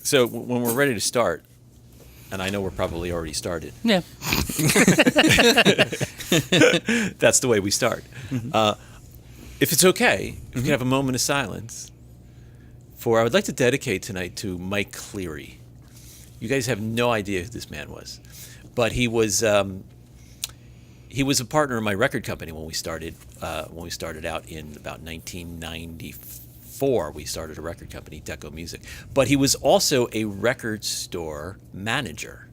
So when we're ready to start, and I know we're probably already started. Yeah. That's the way we start. Mm-hmm. If it's okay, if we can have a moment of silence I would like to dedicate tonight to Mike Cleary. You guys have no idea who this man was, but he was a partner in my record company when we started out in about 1994. We started a record company, Deco Music, but he was also a record store manager,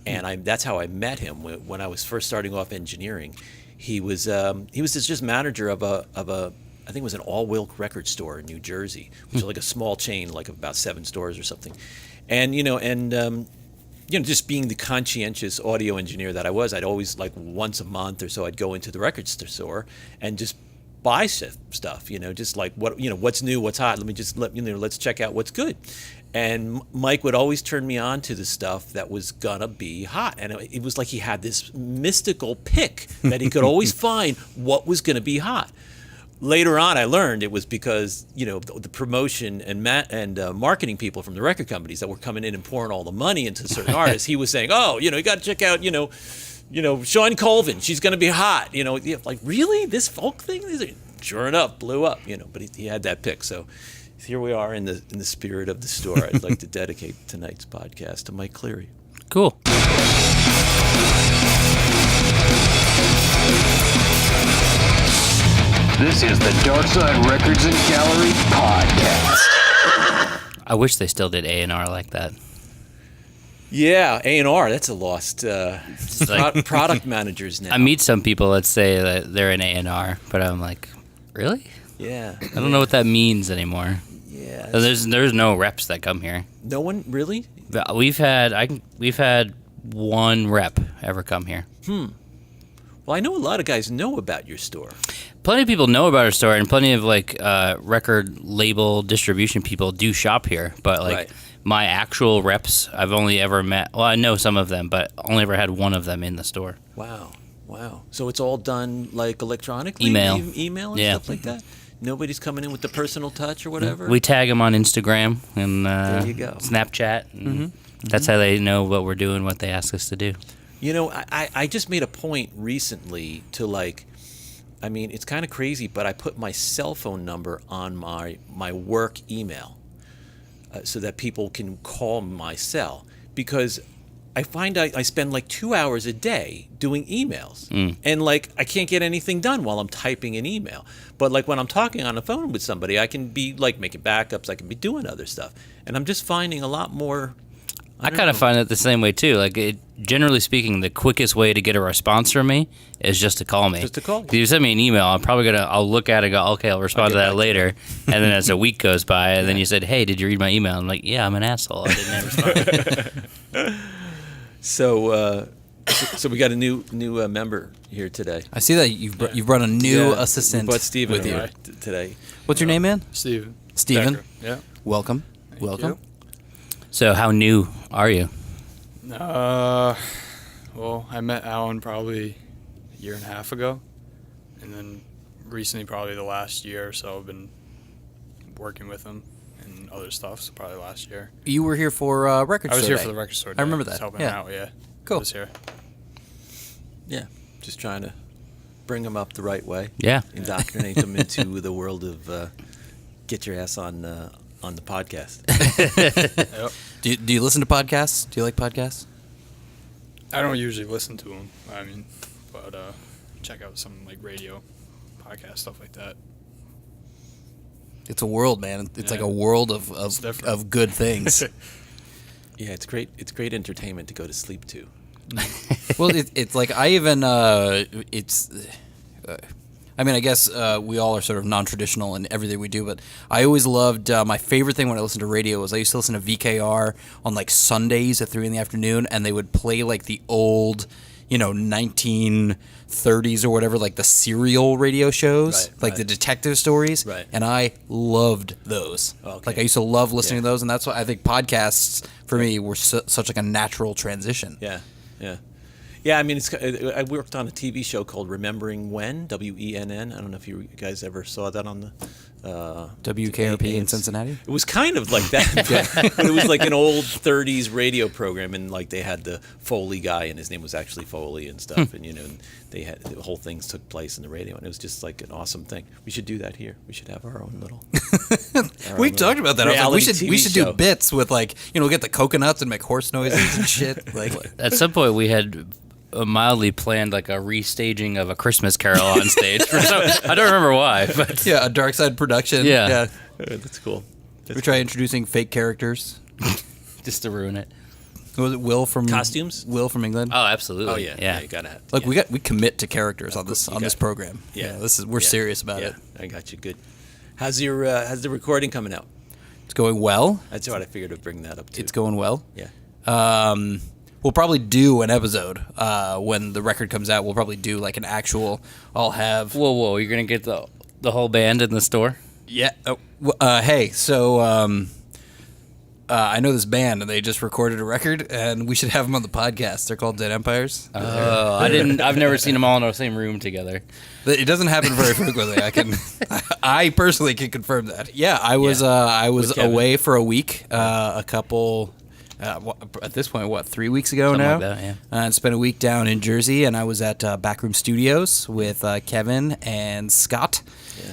and that's how I met him when I was first starting off engineering. He was just manager of a I think it was an all-Wilk record store in New Jersey, which is like a small chain, like about 7 stores or something. And just being the conscientious audio engineer that I was, I'd always, like, once a month or so, I'd go into the record store and just buy stuff, just like what's new, what's hot. Let's check out what's good. And Mike would always turn me on to the stuff that was gonna be hot, and it was like he had this mystical pick that he could always find what was gonna be hot. Later on, I learned it was because the promotion and marketing people from the record companies that were coming in and pouring all the money into certain artists. He was saying, "Oh, you got to check out, Sean Colvin. She's going to be hot." Like, really, this folk thing? Sure enough, blew up. But he had that pick. So here we are in the spirit of the store. I'd like to dedicate tonight's podcast to Mike Cleary. Cool. This is the Darkside Records and Gallery podcast. I wish they still did A&R like that. Yeah, A&R, that's a lost like, product managers now. I meet some people that say that they're an A&R, but I'm like, really? Yeah. I don't know what that means anymore. Yeah. There's no reps that come here. No one, really? We've had one rep ever come here. Well, I know a lot of guys know about your store. Plenty of people know about our store, and plenty of record label distribution people do shop here. But right. My actual reps, I've only ever met. Well, I know some of them, but only ever had one of them in the store. Wow. So it's all done like electronically, email and stuff like that. Nobody's coming in with the personal touch or whatever. We tag them on Instagram and there you go. Snapchat. And that's how they know what we're doing, what they ask us to do. I just made a point recently to it's kind of crazy, but I put my cell phone number on my work email so that people can call my cell, because I find I spend like 2 hours a day doing emails, and I can't get anything done while I'm typing an email. But when I'm talking on the phone with somebody, I can be making backups, I can be doing other stuff, and I'm just finding a lot more. I kind of find it the same way too. Generally speaking, the quickest way to get a response from me is just to call me. Just to call. If you send me an email, I'll look at it and go, okay, I'll respond to that later. And then as a week goes by, and then you said, hey, did you read my email? I'm like, yeah, I'm an asshole. I didn't respond. So we got a new member here today. I see that you've brought a new assistant we brought Steven with you today. What's your name, man? Steven. Steven? Yeah. Welcome. Thank Welcome. you. So how new are you? Well, I met Alan probably a year and a half ago, and then recently, probably the last year or so, I've been working with him and other stuff. So probably last year. You were here for record store. I was here day. for the record store. I remember day. that. Just helping Yeah. him out. Yeah. Cool. I was here. Yeah, just trying to bring them up the right way. Yeah. Indoctrinate them into the world of get your ass on the podcast. Yep. Do you listen to podcasts? Do you like podcasts? I don't usually listen to them. But check out some radio, podcast, stuff like that. It's a world, man. It's like a world of good things. Yeah, it's great. It's great entertainment to go to sleep to. Well, it's like I even I guess we all are sort of non-traditional in everything we do, but I always loved, my favorite thing when I listened to radio was I used to listen to VKR on Sundays at 3 in the afternoon, and they would play the old, 1930s or whatever, the serial radio shows, right. The detective stories, right. And I loved those. Okay. I used to love listening to those, and that's why I think podcasts for me were such a natural transition. Yeah. Yeah, I worked on a TV show called Remembering When, WENN. I don't know if you guys ever saw that on WKRP in Cincinnati. It was kind of like that, but it was like an old '30s radio program, and like they had the Foley guy, and his name was actually Foley and stuff, and and they had the whole things took place in the radio, and it was just like an awesome thing. We should do that here. We should have our own little. We've talked about that. I was like, reality we TV should do show. bits with like get the coconuts and make horse noises and shit. Like At some point, we had mildly planned like a restaging of A Christmas Carol on stage. I don't remember why, but yeah, a Darkside production. Yeah. That's cool. We try introducing fake characters. just to ruin it. Was it Will from Costumes? Will from England. Oh, absolutely. Oh yeah, you gotta have. Look, yeah. we commit to characters on this got it. program. Yeah. We're serious about yeah, it. I got you. Good. How's the recording coming out? It's going well. That's what I figured to bring that up too. It's going well. Yeah. We'll probably do an episode when the record comes out. We'll probably do like an actual. I'll have. Whoa! You're gonna get the whole band in the store? Yeah. Hey, so I know this band, and they just recorded a record, and we should have them on the podcast. They're called Dead Empires. Oh, I've never seen them all in the same room together. It doesn't happen very frequently. I personally can confirm that. Yeah, I was With Kevin. away for a week. A couple. At this point, 3 weeks ago Something now? like that, yeah. And spent a week down in Jersey, and I was at Backroom Studios with Kevin and Scott. Yeah.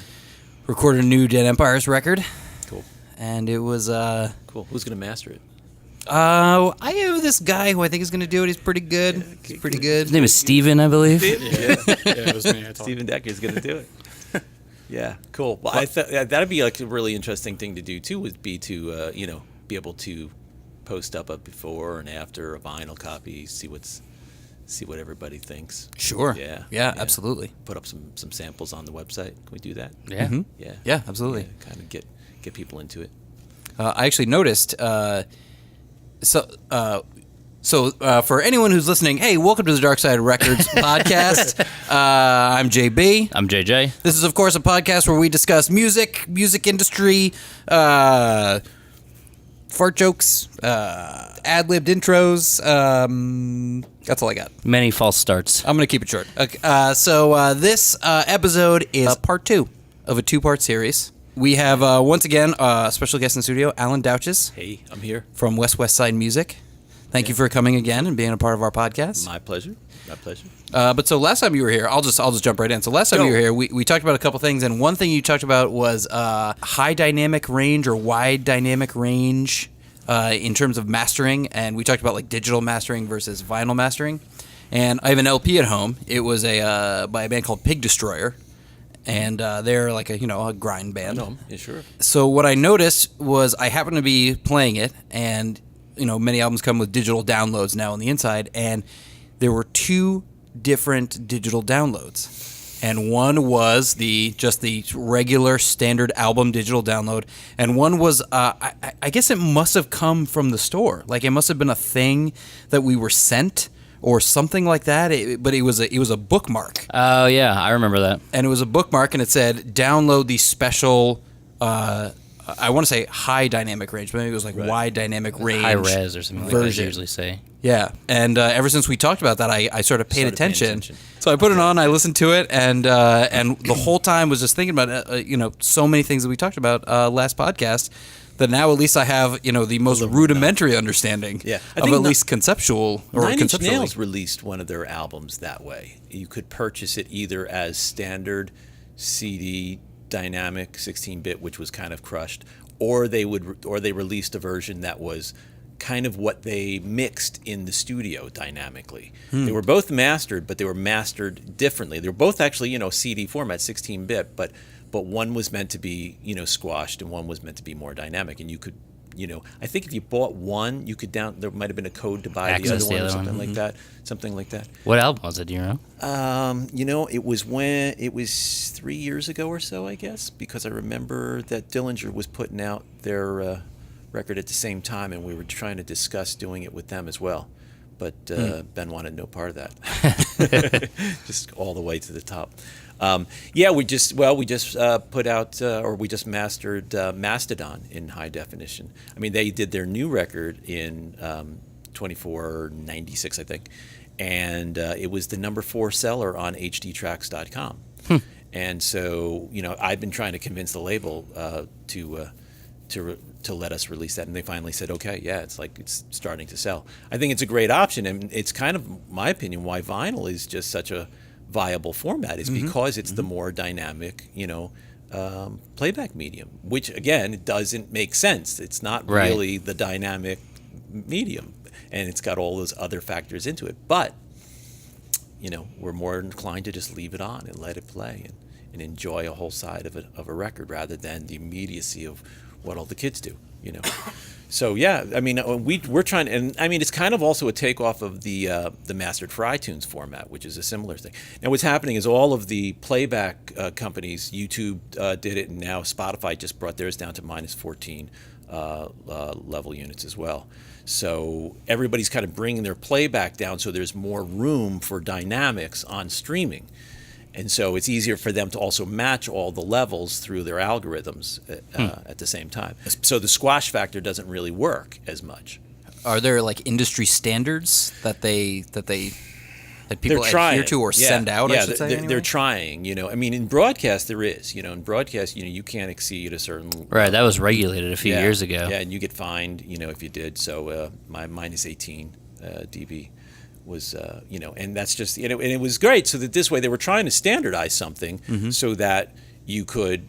Recorded a new Dead Empires record, Cool. and it was. Cool. Who's gonna master it? I have this guy who I think is going to do it. He's pretty good. He's pretty good. His name is Steven, I believe. Yeah, it was me. I told Stephen Decker's gonna do it. Yeah. Cool. Well, I thought that'd be like a really interesting thing to do too. Would be to be able to post up a before and after a vinyl copy. See what everybody thinks. Sure. Yeah. Absolutely. Put up some samples on the website. Can we do that? Yeah. Yeah. Yeah, absolutely. Yeah, kind of get people into it. I actually noticed. For anyone who's listening, hey, welcome to the Darkside Records podcast. I'm JB. I'm JJ. This is, of course, a podcast where we discuss music industry, fart jokes, ad-libbed intros. That's all I got. Many false starts. I'm going to keep it short. Okay, so this episode is part 2 of a 2-part series. We have, once again, a special guest in the studio, Alan Dutchess Hey, I'm here. from West Side Music. Thank you for coming again and being a part of our podcast. My pleasure. My pleasure. But so last time you were here, I'll just jump right in. So last time you were here, we talked about a couple things, and one thing you talked about was high dynamic range or wide dynamic range in terms of mastering, and we talked about like digital mastering versus vinyl mastering. And I have an LP at home. It was by a band called Pig Destroyer, and they're like a grind band. No, yeah, sure. So what I noticed was I happened to be playing it, and many albums come with digital downloads now on the inside, and there were 2 different digital downloads, and one was just the regular standard album digital download, and one was I guess it must have come from the store, like it must have been a thing that we were sent or something like that. But it was a bookmark. Oh, yeah. I remember that. And it was a bookmark, and it said, download the special, I want to say high dynamic range, but maybe it was like wide dynamic range. High res or something like that, version. they usually say. Yeah. And ever since we talked about that, I sort of paid attention. So I put it on, I listened to it, and the whole time was just thinking about, so many things that we talked about last podcast, that now at least I have, the most rudimentary understanding Yeah. I of think at least conceptual or Nine Inch conceptually. Nails released one of their albums that way. You could purchase it either as standard CD dynamic 16-bit, which was kind of crushed, or they released a version that was kind of what they mixed in the studio dynamically. They were both mastered, but they were mastered differently. They were both actually, CD format, 16-bit, but one was meant to be, squashed, and one was meant to be more dynamic. And you could, I think if you bought one, you could there might have been a code to buy the Access other one, the or other something one. like that. Something like that. What album was it? Do you know? It was 3 years ago or so, I guess, because I remember that Dillinger was putting out their record at the same time, and we were trying to discuss doing it with them as well. But Ben wanted no part of that. Just all the way to the top. We just put out, or we just mastered Mastodon in high definition. I mean, they did their new record in 2496, I think, and it was the number 4 seller on hdtracks.com. And so, I've been trying to convince the label to let us release that, and they finally said, okay, yeah, it's starting to sell. I think it's a great option, and it's kind of my opinion why vinyl is just such a viable format is because it's the more dynamic, playback medium, which again, it doesn't make sense. It's not really the dynamic medium, and it's got all those other factors into it. But, we're more inclined to just leave it on and let it play and enjoy a whole side of a record rather than the immediacy of what all the kids do, So yeah, I mean, we're trying, and I mean, it's kind of also a takeoff of the mastered for iTunes format, which is a similar thing. Now, what's happening is all of the playback companies, YouTube did it, and now Spotify just brought theirs down to minus 14 level units as well. So everybody's kind of bringing their playback down, so there's more room for dynamics on streaming. And so it's easier for them to also match all the levels through their algorithms at the same time. So the squash factor doesn't really work as much. Are there like industry standards that people They're trying. adhere to or send out? Yeah, I should say. they're Anyway? trying. I mean, in broadcast there is. In broadcast, you can't exceed a certain. Right, that was regulated a few years ago. Yeah, and you get fined. If you did. So my minus 18 dB. Was and that's just and it was great. So that this way they were trying to standardize something so that you could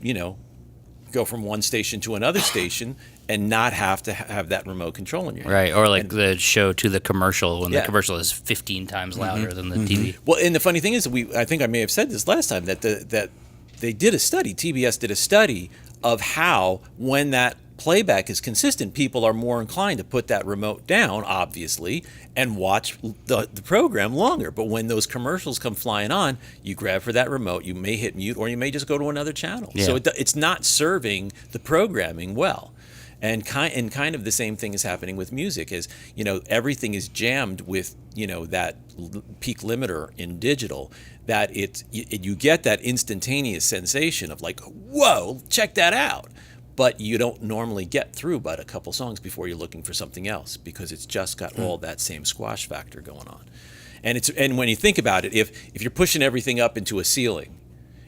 go from one station to another station and not have to have that remote control in your hand. Right, or like the show to the commercial when the Yeah. commercial is 15 times louder than the TV. Well, and the funny thing is, I think I may have said this last time that that they did a study. TBS did a study of how when that playback is consistent, people are more inclined to put that remote down, obviously, and watch the program longer. But when those commercials come flying on, you grab for that remote, you may hit mute, or you may just go to another channel. Yeah. So it's not serving the programming well. And kind of the same thing is happening with music. Is everything is jammed with that peak limiter in digital. That you get that instantaneous sensation of like, whoa, check that out. But you don't normally get through but a couple songs before you're looking for something else because it's just got all that same squash factor going on. And when you think about it, if you're pushing everything up into a ceiling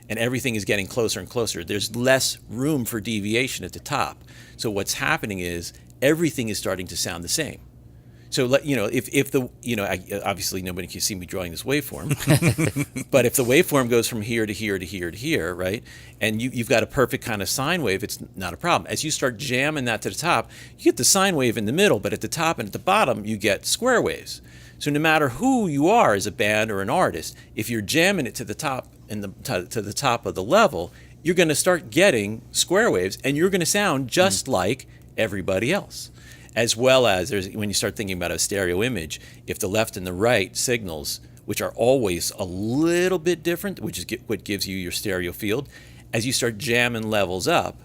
and everything is getting closer and closer, there's less room for deviation at the top. So what's happening is everything is starting to sound the same. So if the obviously nobody can see me drawing this waveform, but if the waveform goes from here to here to here to here, right, and you've got a perfect kind of sine wave, it's not a problem. As you start jamming that to the top, you get the sine wave in the middle, but at the top and at the bottom you get square waves. So no matter who you are as a band or an artist, if you're jamming it to the top and to the top of the level, you're going to start getting square waves, and you're going to sound just like everybody else. As well as when you start thinking about a stereo image, if the left and the right signals, which are always a little bit different, which is what gives you your stereo field, as you start jamming levels up,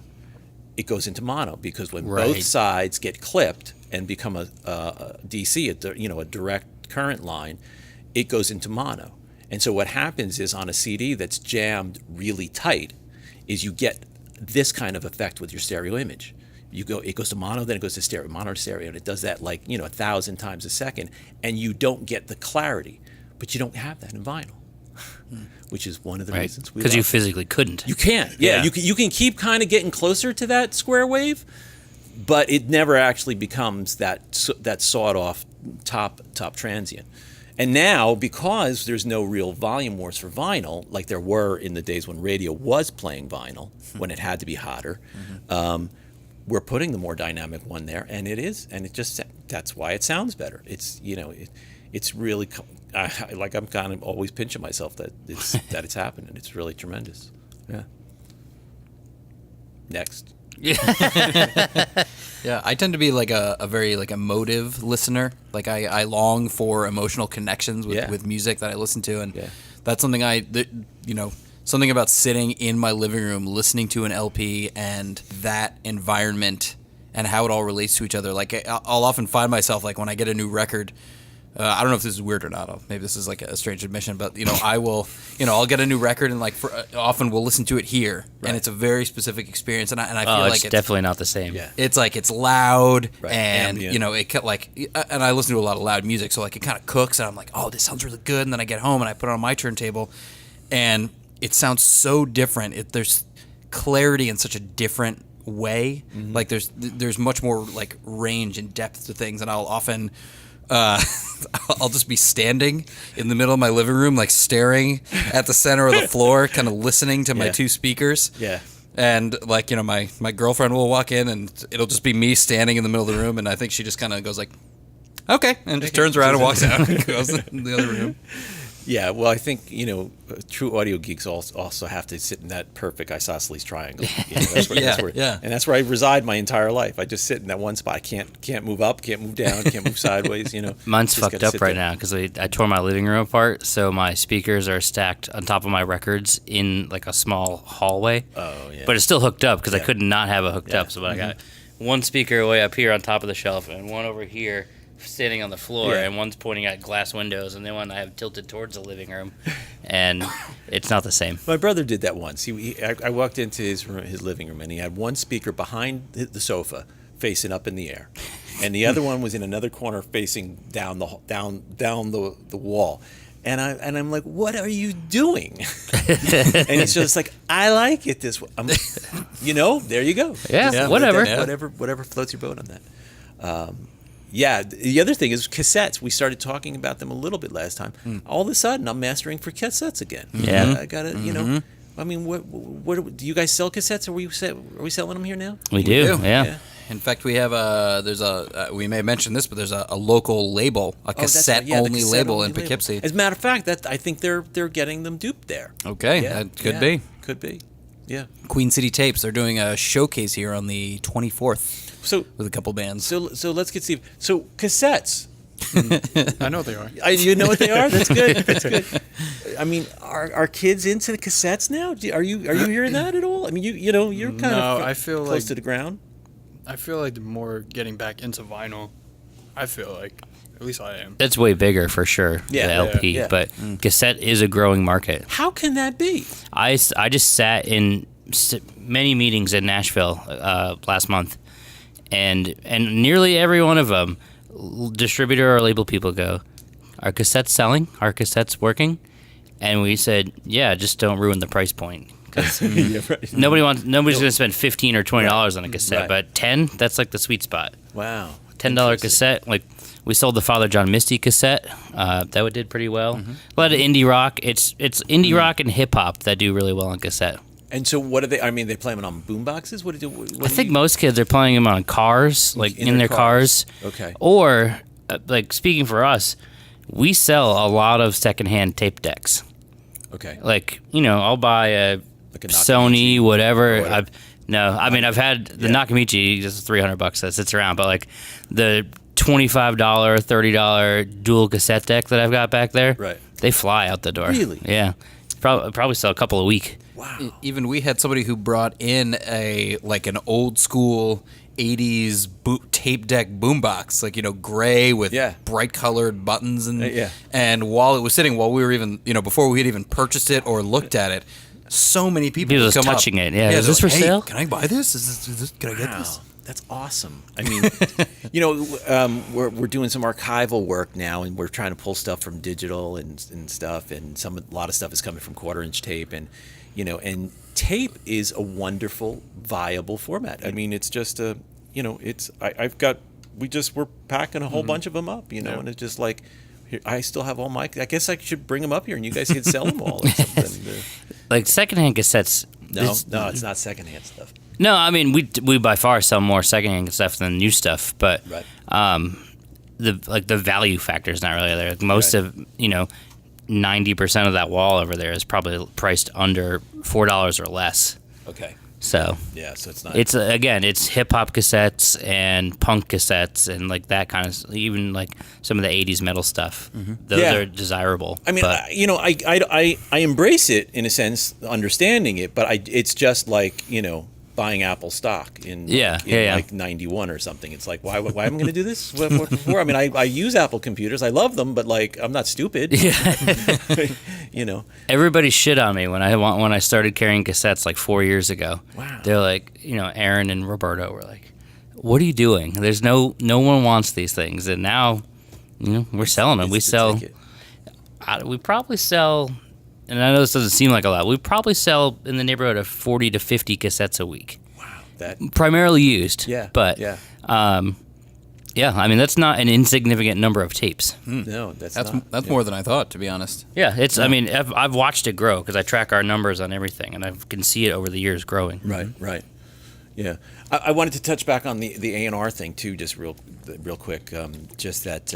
it goes into mono because when both sides get clipped and become a DC, a direct current line, it goes into mono. And so what happens is on a CD that's jammed really tight, is you get this kind of effect with your stereo image. It goes to mono, then it goes to stereo, mono to stereo, and it does that 1,000 times a second, and you don't get the clarity, but you don't have that in vinyl, which is one of the reasons we because you physically couldn't. You can't. Yeah. You can keep kind of getting closer to that square wave, but it never actually becomes that sawed off top transient. And now, because there's no real volume wars for vinyl, like there were in the days when radio was playing vinyl, when it had to be hotter, we're putting the more dynamic one there, and that's why it sounds better. It's it's really I'm kind of always pinching myself that it's happening. It's really tremendous. Yeah. Next. Yeah, I tend to be like a very emotive listener. Like I long for emotional connections with music that I listen to, and that's something something about sitting in my living room listening to an LP and that environment and how it all relates to each other. Like I'll often find myself like when I get a new record. I don't know if this is weird or not. Maybe this is like a strange admission, but I will, I'll get a new record and often we'll listen to it here, and it's a very specific experience. And I feel like it's definitely not the same. Yeah. It's like it's loud, and ambient. and I listen to a lot of loud music, so like it kind of cooks, and I'm like, oh, this sounds really good. And then I get home and I put it on my turntable, and it sounds so different. There's clarity in such a different way. Like there's much more like range and depth to things, and I'll often I'll just be standing in the middle of my living room, like staring at the center of the floor, kind of listening to my two speakers. Yeah. And like, you know, my girlfriend will walk in and it'll just be me standing in the middle of the room, and I think she just kind of goes like, okay, and just turns around and walks out and goes in the other room. Yeah, well, I think, you know, true audio geeks also have to sit in that perfect isosceles triangle. You know, and that's where I reside my entire life. I just sit in that one spot. I can't move up, can't move down, can't move sideways, you know. Mine's Just fucked gotta up sit right there. now because I tore my living room apart, so my speakers are stacked on top of my records in like a small hallway. Oh, yeah. But it's still hooked up because I Yeah. could not have it hooked up. So I got one speaker way up here on top of the shelf and one over here standing on the floor, Yeah. and one's pointing at glass windows, and then one I have tilted towards the living room, and it's not the same. My brother did that once. I walked into his living room, and he had one speaker behind the sofa facing up in the air, and the other one was in another corner facing down the wall. And I'm like, what are you doing? And he's just like, I like it this way. You know, there you go. Yeah, whatever. Whatever floats your boat on that. Yeah, the other thing is cassettes. We started talking about them a little bit last time. All of a sudden, I'm mastering for cassettes again. Yeah. I got to, you know. I mean, what do you guys sell cassettes? Are we selling them here now? We do. Yeah. In fact, we have we may mention this, but there's a local label, a cassette-only label in Poughkeepsie. As a matter of fact, I think they're getting them duped there. Okay, that could be. Could be. Yeah. Queen City Tapes, they're doing a showcase here on the 24th So with a couple bands. so let's get Steve. So cassettes. I know what they are. You know what they are? That's good. That's good. I mean, are kids into the cassettes now? Are you hearing that at all? I mean, you know, you're kind of I feel close like to the ground. I feel like the more getting back into vinyl. I feel like, at least I am. That's way bigger for sure, Yeah, the LP, yeah. but cassette is a growing market. How can that be? I just sat in many meetings in Nashville last month, and nearly every one of them, distributor or label people go, "Are cassettes selling? Are cassettes working?" And we said, "Yeah, just don't ruin the price point." Because nobody's going to spend $15 or $20 on a cassette, Right. but $10, that's like the sweet spot. Wow. $10 cassette, like we sold the Father John Misty cassette. That did pretty well. A lot of indie rock. It's indie rock and hip hop that do really well on cassette. And so, what are they? I mean, they play them on boom boxes. What do I think most kids are playing them on cars, like in their cars. Okay. Or, like speaking for us, we sell a lot of secondhand tape decks. Okay. Like, you know, I'll buy a Like a Sony, Nakamichi whatever. or whatever. I've had the Nakamichi, just $300 that sits around, but like the $25, $30 dual cassette deck that I've got back there, Right. they fly out the door. Really? Yeah. Probably sell a couple a week. Wow. Even we had somebody who brought in an old school 80s tape deck boombox, like, you know, gray with bright colored buttons and while we were even, you know, before we had even purchased it or looked at it, so many people would just come touching up. it. Yeah. Is this like, for "Hey, sale? Can I buy this? Is this can I get this?" That's awesome. I mean, you know, we're doing some archival work now, and we're trying to pull stuff from digital and stuff, and a lot of stuff is coming from 1/4-inch tape, and you know, and tape is a wonderful, viable format. I mean, it's just we're packing a whole bunch of them up, you know, and it's just like, here, I still have all my. I guess I should bring them up here, and you guys could sell them all or something. Like secondhand cassettes. No, it's not secondhand stuff. No, I mean we by far sell more secondhand stuff than new stuff, but Right. the value factor is not really there. Like most of 90% of that wall over there is probably priced under $4 or less. Okay. So Yeah, so it's not. it's hip hop cassettes and punk cassettes and like that kind of, even like some of the 80s metal stuff. Those Yeah. are desirable. I mean, but I embrace it in a sense, understanding it, but it's just like, you know, buying Apple stock in like 91 or something. It's like, why am I going to do this? What for? I mean, I use Apple computers. I love them, but like, I'm not stupid. You know. Everybody shit on me when I started carrying cassettes like 4 years ago. Wow. They're like, you know, Aaron and Roberto were like, "What are you doing? There's no one wants these things." And now, you know, we're selling them. We It's the sell. ticket. We probably sell and I know this doesn't seem like a lot, we probably sell in the neighborhood of 40 to 50 cassettes a week. Wow, that Primarily used. yeah, But yeah, yeah, I mean that's not an insignificant number of tapes. no, that's That's more than I thought, to be honest. Yeah, it's. I mean, I've watched it grow because I track our numbers on everything, and I can see it over the years growing. right. Yeah, I wanted to touch back on the A&R thing too, just real quick. Just that,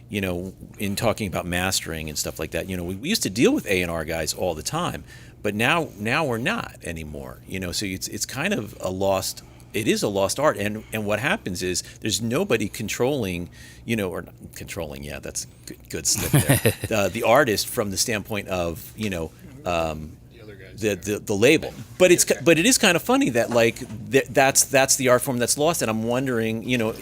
you know, in talking about mastering and stuff like that, you know, we used to deal with A&R guys all the time, but now we're not anymore. You know, so it's kind of a lost. It is a lost art, and what happens is there's nobody controlling, you know, or not controlling. Yeah, that's good slip there. The artist from the standpoint of, you know, the label, but it is kind of funny that like that's the art form that's lost, and I'm wondering, you know,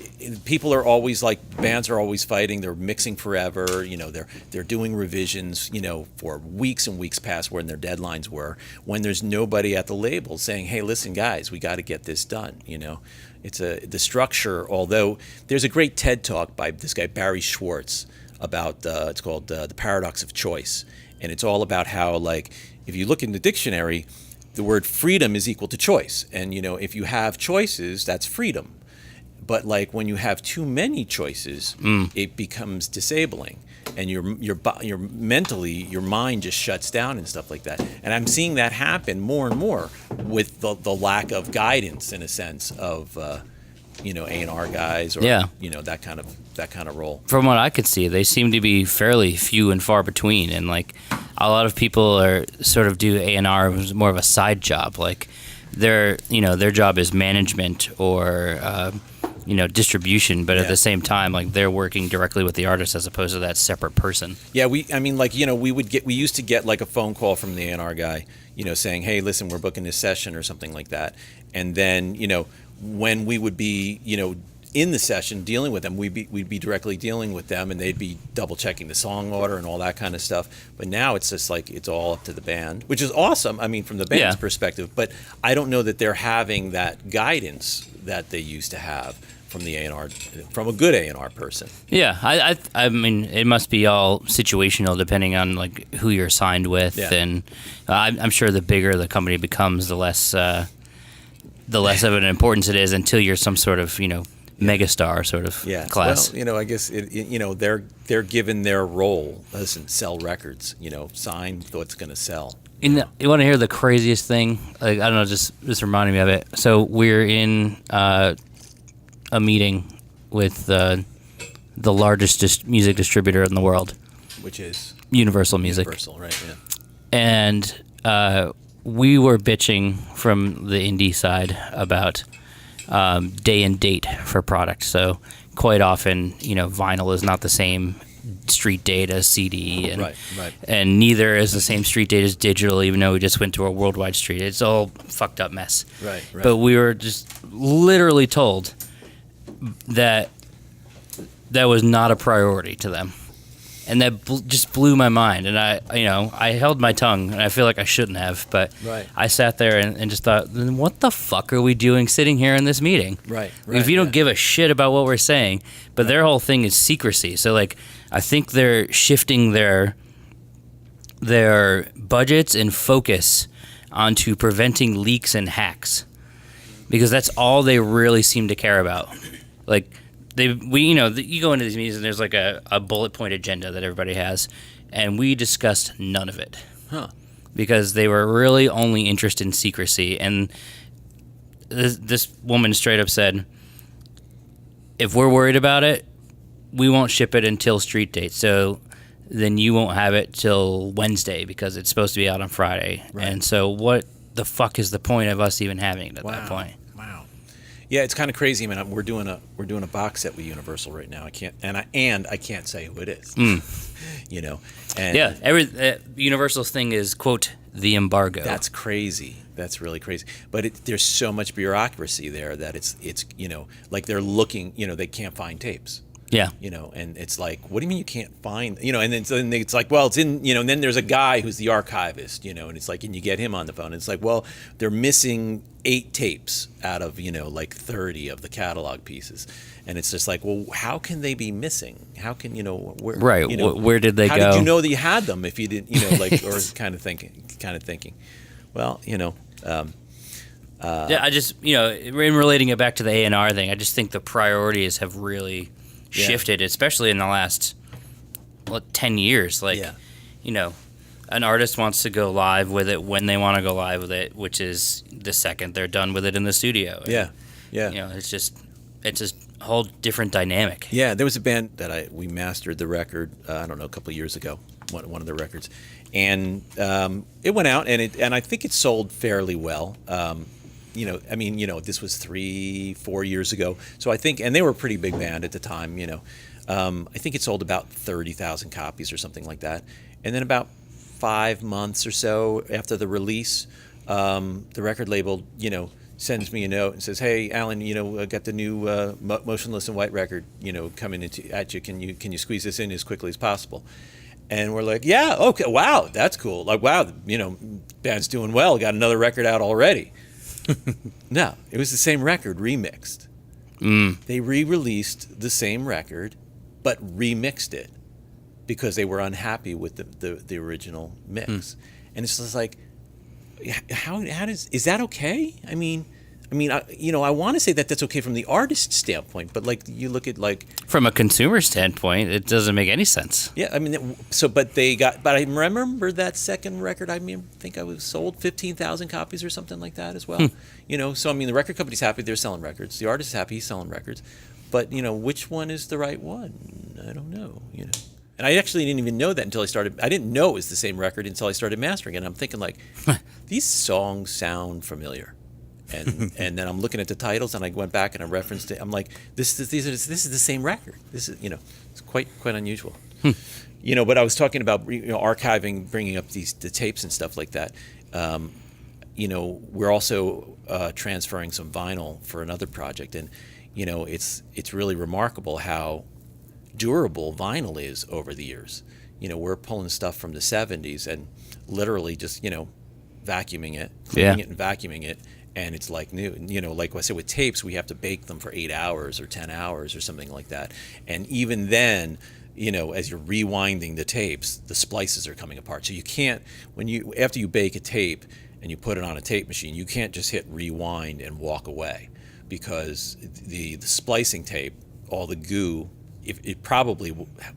people are always like, bands are always fighting, they're mixing forever, you know, they're doing revisions, you know, for weeks and weeks past when their deadlines were, when there's nobody at the label saying, hey, listen guys, we got to get this done, you know. It's the structure, although there's a great TED talk by this guy Barry Schwartz about it's called The Paradox of Choice, and it's all about how, like, if you look in the dictionary, the word freedom is equal to choice. And, you know, if you have choices, that's freedom. But, like, when you have too many choices, it becomes disabling. And your mentally, your mind just shuts down and stuff like that. And I'm seeing that happen more and more with the lack of guidance, in a sense, of, you know, A&R guys or, you know, that kind of role. From what I could see, they seem to be fairly few and far between, and like a lot of people are sort of do A&R as more of a side job. Like their job is management or you know, distribution, but at the same time, like they're working directly with the artist as opposed to that separate person. Yeah, we used to get like a phone call from the A&R guy, you know, saying, hey, listen, we're booking this session or something like that, and then, you know, when we would be, you know, in the session dealing with them, we'd be directly dealing with them, and they'd be double checking the song order and all that kind of stuff. But now it's just like it's all up to the band, which is awesome. I mean, from the band's perspective, but I don't know that they're having that guidance that they used to have from the A&R, from a good A&R person. Yeah, I mean, it must be all situational depending on like who you're signed with, and I'm sure the bigger the company becomes, the less of an importance it is until you're some sort of, you know, megastar sort of class. Well, you know, I guess you know, they're given their role. Listen, sell records. You know, sign what's going to sell. You want to hear the craziest thing? Like, I don't know, just reminding me of it. So we're in a meeting with the largest music distributor in the world, which is Universal Music. Universal, right? Yeah. And we were bitching from the indie side about day and date for product. So quite often, you know, vinyl is not the same street date as CD, and and neither is the same street date as digital, even though we just went to a worldwide street. It's all fucked up mess. Right. But we were just literally told that was not a priority to them. And that just blew my mind, and I held my tongue, and I feel like I shouldn't have, but I sat there and just thought, then what the fuck are we doing sitting here in this meeting? Right. If you don't give a shit about what we're saying, but their whole thing is secrecy. So like, I think they're shifting their budgets and focus onto preventing leaks and hacks, because that's all they really seem to care about. Like, you go into these meetings and there's like a bullet point agenda that everybody has, and we discussed none of it. Because they were really only interested in secrecy. And this woman straight up said, if we're worried about it, we won't ship it until street date. So then you won't have it till Wednesday because it's supposed to be out on Friday. Right. And so what the fuck is the point of us even having it at that point? Yeah, it's kind of crazy. I mean, we're doing a box set with Universal right now. I can't say who it is. You know, and Universal's thing is, quote, the embargo. That's crazy. That's really crazy. But there's so much bureaucracy there that it's you know, like they're looking, you know, they can't find tapes. Yeah. And it's like, what do you mean you can't find, and then it's like, well, it's in, and then there's a guy who's the archivist, and it's like, and you get him on the phone. And it's like, well, they're missing 8 tapes out of, like 30 of the catalog pieces. And it's just like, well, how can they be missing? How can, where, Right. Where did they how go? did you know that you had them if you didn't, like, or kind of thinking, well, yeah, I just, in relating it back to the A&R thing, I just think the priorities have really shifted, especially in the last 10 years. Like, an artist wants to go live with it when they want to go live with it, which is the second they're done with it in the studio. Yeah. It's just a whole different dynamic. Yeah, there was a band that we mastered the record, I don't know, a couple of years ago, one of the records. And it went out, and I think it sold fairly well. This was 3-4 years ago. So I think, and they were a pretty big band at the time, I think it sold about 30,000 copies or something like that. And then about 5 months or so after the release, the record label, sends me a note and says, "Hey, Alan, I got the new Motionless in White record, coming at you. Can you squeeze this in as quickly as possible?" And we're like, "Yeah, okay, wow, that's cool. Like, wow, band's doing well. Got another record out already." No, it was the same record remixed. They re-released the same record, but remixed it because they were unhappy with the original mix. And it's just like, is that okay? I mean, I want to say that that's okay from the artist's standpoint, but like you look at like from a consumer standpoint, it doesn't make any sense. Yeah, I mean, but I remember that second record. I think I was sold 15,000 copies or something like that as well. So I mean, the record company's happy they're selling records. The artist is happy he's selling records, but which one is the right one? I don't know. And I actually didn't even know that until I started. I didn't know it was the same record until I started mastering it. And I'm thinking like, these songs sound familiar. And then I'm looking at the titles, and I went back and I referenced it. I'm like, this is the same record. This is it's quite unusual. But I was talking about archiving, bringing up the tapes and stuff like that. We're also transferring some vinyl for another project, and it's really remarkable how durable vinyl is over the years. We're pulling stuff from the 70s and literally just vacuuming it, cleaning it, and vacuuming it. And it's like new. Like I said, with tapes, we have to bake them for 8 hours or 10 hours or something like that. And even then, as you're rewinding the tapes, the splices are coming apart. So you can't, after you bake a tape and you put it on a tape machine, you can't just hit rewind and walk away, because the splicing tape, all the goo, it probably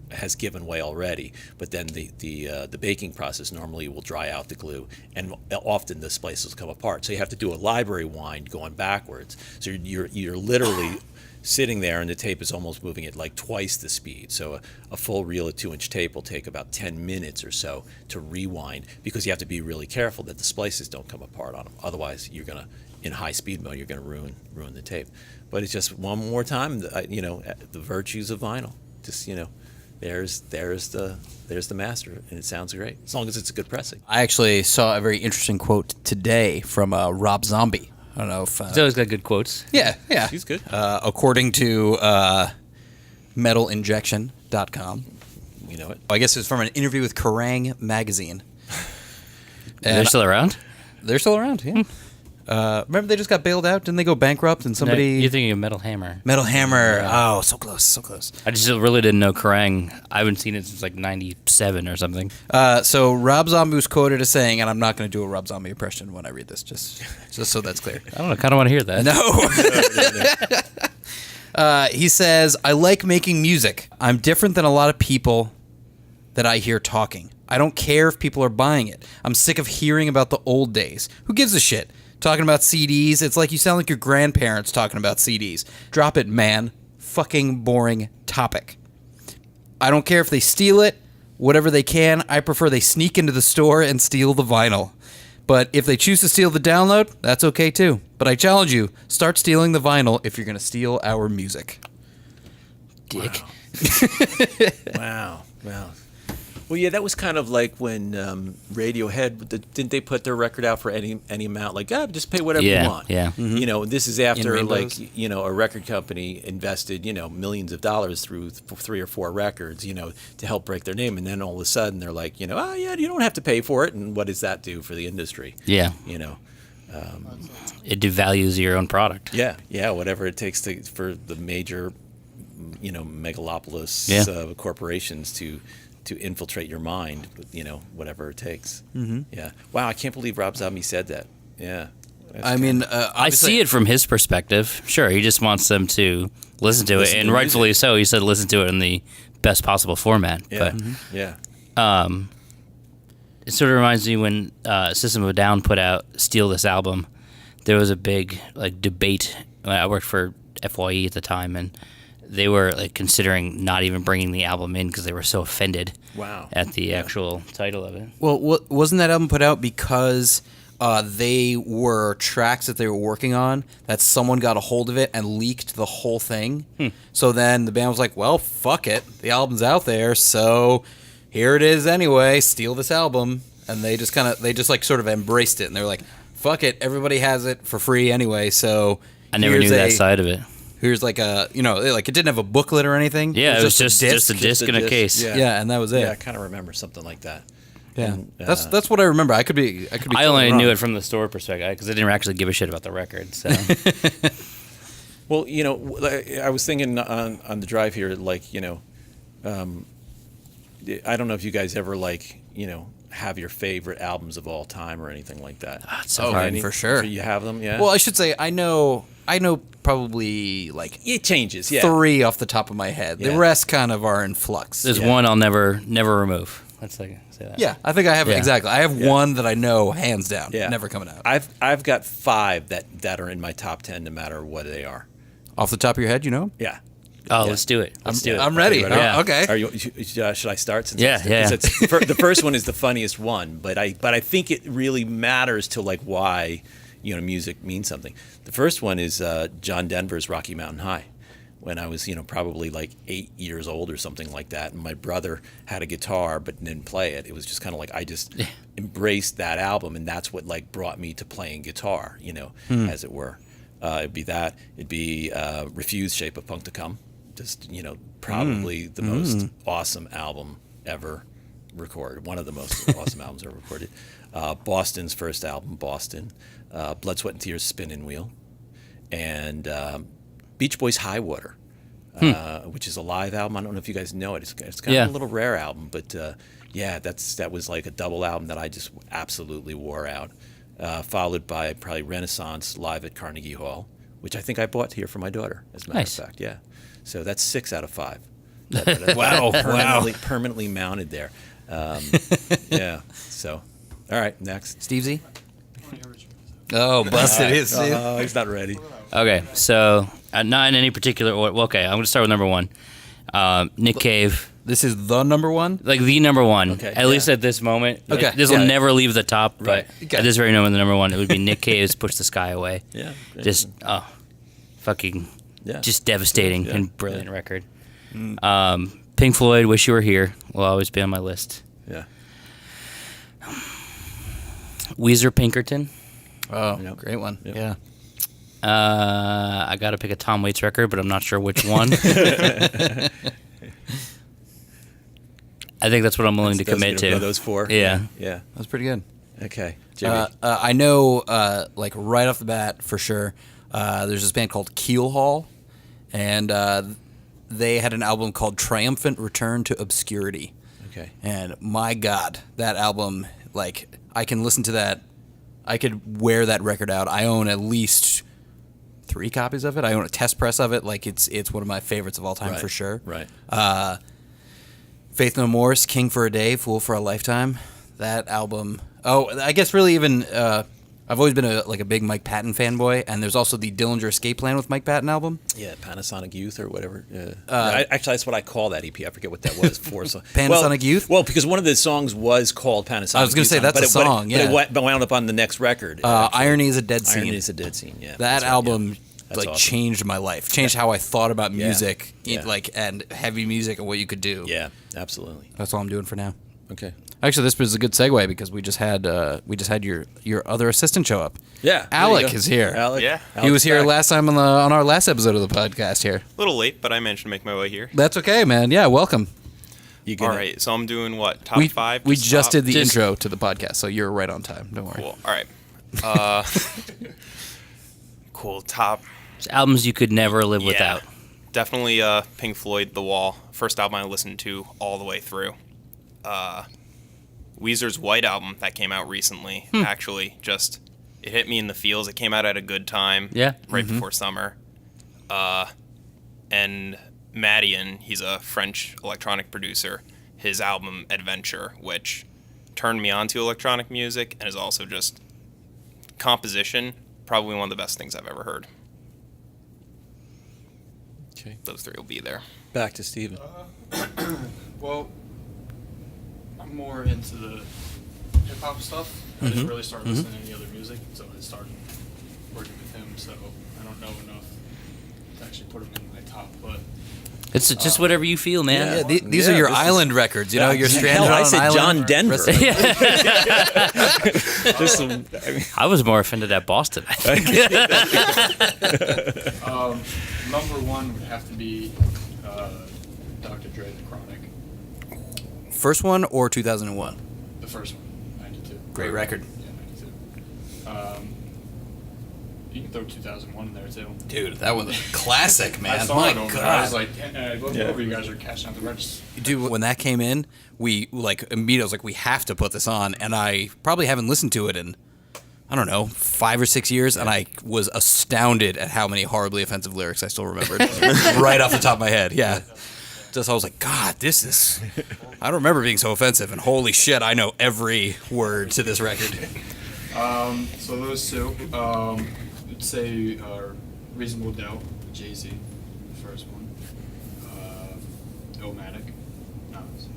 has given way already, but then the baking process normally will dry out the glue, and often the splices come apart. So you have to do a library wind going backwards. So you're literally sitting there, and the tape is almost moving at like twice the speed. So a full reel of 2-inch tape will take about 10 minutes or so to rewind, because you have to be really careful that the splices don't come apart on them. Otherwise, in high speed mode, you're going to ruin the tape. But it's just one more time, the virtues of vinyl. Just there's the master, and it sounds great as long as it's a good pressing. I actually saw a very interesting quote today from Rob Zombie. I don't know if he's always got good quotes. Yeah, He's good. According to metalinjection.com. You know it. I guess it was from an interview with Kerrang! Magazine. They're still around? They're still around, yeah. Remember they just got bailed out? Didn't they go bankrupt? And somebody... No, you're thinking of Metal Hammer. Metal Hammer. Yeah. Oh, so close. I just really didn't know Kerrang! I haven't seen it since like 97 or something. So Rob Zombie was quoted as saying, and I'm not going to do a Rob Zombie impression when I read this, just so that's clear. I don't know, kind of want to hear that. No. He says, "I like making music. I'm different than a lot of people that I hear talking. I don't care if people are buying it. I'm sick of hearing about the old days. Who gives a shit? Talking about CDs, it's like you sound like your grandparents talking about CDs. Drop it, man. Fucking boring topic. I don't care if they steal it, whatever they can. I prefer they sneak into the store and steal the vinyl. But if they choose to steal the download, that's okay too. But I challenge you, start stealing the vinyl if you're going to steal our music." Dick. Wow. Well, Well, yeah, that was kind of like when Radiohead didn't they put their record out for any amount? Like, just pay whatever you want. Yeah. You know, this is after rainbows. like a record company invested millions of dollars through 3 or 4 records to help break their name, and then all of a sudden they're like oh yeah, you don't have to pay for it, and what does that do for the industry? Yeah. It devalues your own product. Yeah, whatever it takes for the major megalopolis corporations to infiltrate your mind, whatever it takes. Yeah. Wow, I can't believe Rob Zombie said that. Yeah. I mean, I see it from his perspective. Sure, he just wants them to listen to Listen it, to and rightfully music. so. He said listen to it in the best possible format. Yeah. But Yeah. it sort of reminds me when System of a Down put out "Steal This Album." There was a big debate. I worked for FYE at the time, and they were considering not even bringing the album in because they were so offended. Wow. At the actual title of it. well, wasn't that album put out because they were tracks that they were working on that someone got a hold of it and leaked the whole thing? So then the band was like, well, fuck it. The album's out there, so here it is anyway. Steal this album. And they just sort of embraced it. And they were like, fuck it. Everybody has it for free anyway, so I never knew that side of it. Here's like a, it didn't have a booklet or anything. Yeah, it was just a disc. disc in a case. Yeah. Yeah, and that was it. Yeah, I kind of remember something like that. Yeah, And, that's what I remember. I could be. I only knew it from the store perspective because I didn't actually give a shit about the record. So Well, I was thinking on the drive here, I don't know if you guys ever have your favorite albums of all time or anything like that. it's so hard. for sure. So you have them, yeah. Well, I should say I know probably it changes, yeah. 3 off the top of my head. The Yeah. rest kind of are in flux. There's one I'll never remove. Let's say that. Yeah, I think I have Yeah. exactly. I have one that I know hands down, Yeah. never coming out. I've got 5 that are in my top 10, no matter what they are. Off the top of your head, Yeah. Oh, let's do it. Let's do it. I'm ready. Ready? Yeah. Okay. Are you? Should I start? Since Yeah, yeah. The first one is the funniest one, but I think it really matters to why music means something. The first one is John Denver's Rocky Mountain High. When I was probably 8 years old or something like that, and my brother had a guitar but didn't play it. It was just kind of I just embraced that album, and that's what brought me to playing guitar, as it were. It'd be that. It'd be Refuse Shape of Punk to Come. Just probably the most awesome album ever recorded. One of the most awesome albums ever recorded. Boston's first album, Boston. Blood, Sweat, and Tears, Spinning Wheel, and Beach Boys' High Water, which is a live album. I don't know if you guys know it. It's kind of a little rare album, but that was a double album that I just absolutely wore out. Followed by probably Renaissance live at Carnegie Hall, which I think I bought here for my daughter, as a matter Nice. of fact. Yeah, so that's 6 out of 5. Wow. Permanently mounted there. Yeah. So, all right, next. Stevesy? Oh, busted his. Oh, he's not ready. Okay, so not in any particular order. Well, okay, I'm going to start with number 1. Nick Cave. This is the number one? The number 1. Okay, At least at this moment. Okay, This will yeah. never leave the top, Right. but Okay. at this very moment, the number 1, it would be Nick Cave's Push the Sky Away. Yeah. Just, fucking, Yeah. just devastating Yeah. and brilliant record. Pink Floyd, Wish You Were Here, will always be on my list. Yeah. Weezer, Pinkerton. Oh, Yep. great one. Yep. Yeah. I got to pick a Tom Waits record, but I'm not sure which one. I think that's what I'm willing to Those- commit to. Those 4. Yeah. Yeah. That's pretty good. Okay. Jimmy. I know, right off the bat, for sure, there's this band called Keel Hall, and they had an album called Triumphant Return to Obscurity. Okay. And my God, that album, I can listen to that. I could wear that record out. I own at least 3 copies of it. I own a test press of it. It's one of my favorites of all time, Right. for sure. Right. Faith No More's King for a Day, Fool for a Lifetime. That album. Oh, I guess really even I've always been a big Mike Patton fanboy, and there's also the Dillinger Escape Plan with Mike Patton album. Yeah, Panasonic Youth or whatever. Actually, that's what I call that EP. I forget what that was for. So, Panasonic Youth? Well, because one of the songs was called Panasonic. I was gonna Youth say, that's but a song, But yeah. it wound up on the next record. Irony is a Dead Scene. Irony is a Dead Scene. Yeah, That that's right, album yeah. That's awesome. changed my life. Changed how I thought about music, Yeah. and heavy music and what you could do. Yeah, absolutely. That's all I'm doing for now. Okay. Actually, this was a good segue because we just had your other assistant show up. Yeah. Alec is here. Alec. Yeah. He was here back. last time on our last episode of the podcast here. A little late, but I managed to make my way here. That's okay, man. Yeah, welcome. All right, so I'm doing what? Top five? We just top? did the intro to the podcast, so you're right on time. Don't worry. Cool. All right. Cool. Top. Albums you could never live without. Definitely Pink Floyd, The Wall. First album I listened to all the way through. Weezer's White Album that came out recently. Actually, just it hit me in the feels. It came out at a good time. Yeah. Right before summer. And Madian, he's a French electronic producer. His album Adventure, which turned me on to electronic music and is also just composition, probably one of the best things I've ever heard. Okay. Those three will be there. Back to Steven. Well, I'm more into the hip hop stuff. I didn't really start listening to any other music until I started working with him, so I don't know enough to actually put him in my top. But It's just whatever you feel, man. Yeah, these are your this is- island records. You know, you're stranded Hell, on I an said island. John Denver. Just some, I mean, I was more offended at Boston, I think. number one would have to be Dr. Dre, The Chronic, First one or 2001? the first one, 92. Great record. Yeah, 92. You can throw 2001 in there too. Dude, that was a classic, man. I saw My it over. I God. was like, I looked over. You guys are catching out the register. Dude, when that came in, we immediately was like, we have to put this on, and I probably haven't listened to it in, I don't know, 5 or 6 years, and I was astounded at how many horribly offensive lyrics I still remembered right off the top of my head. Yeah, just I was like, God, this is. I don't remember being so offensive, and holy shit, I know every word to this record. So those two, I'd say Reasonable Doubt, Jay-Z, the first one. Illmatic, Nas.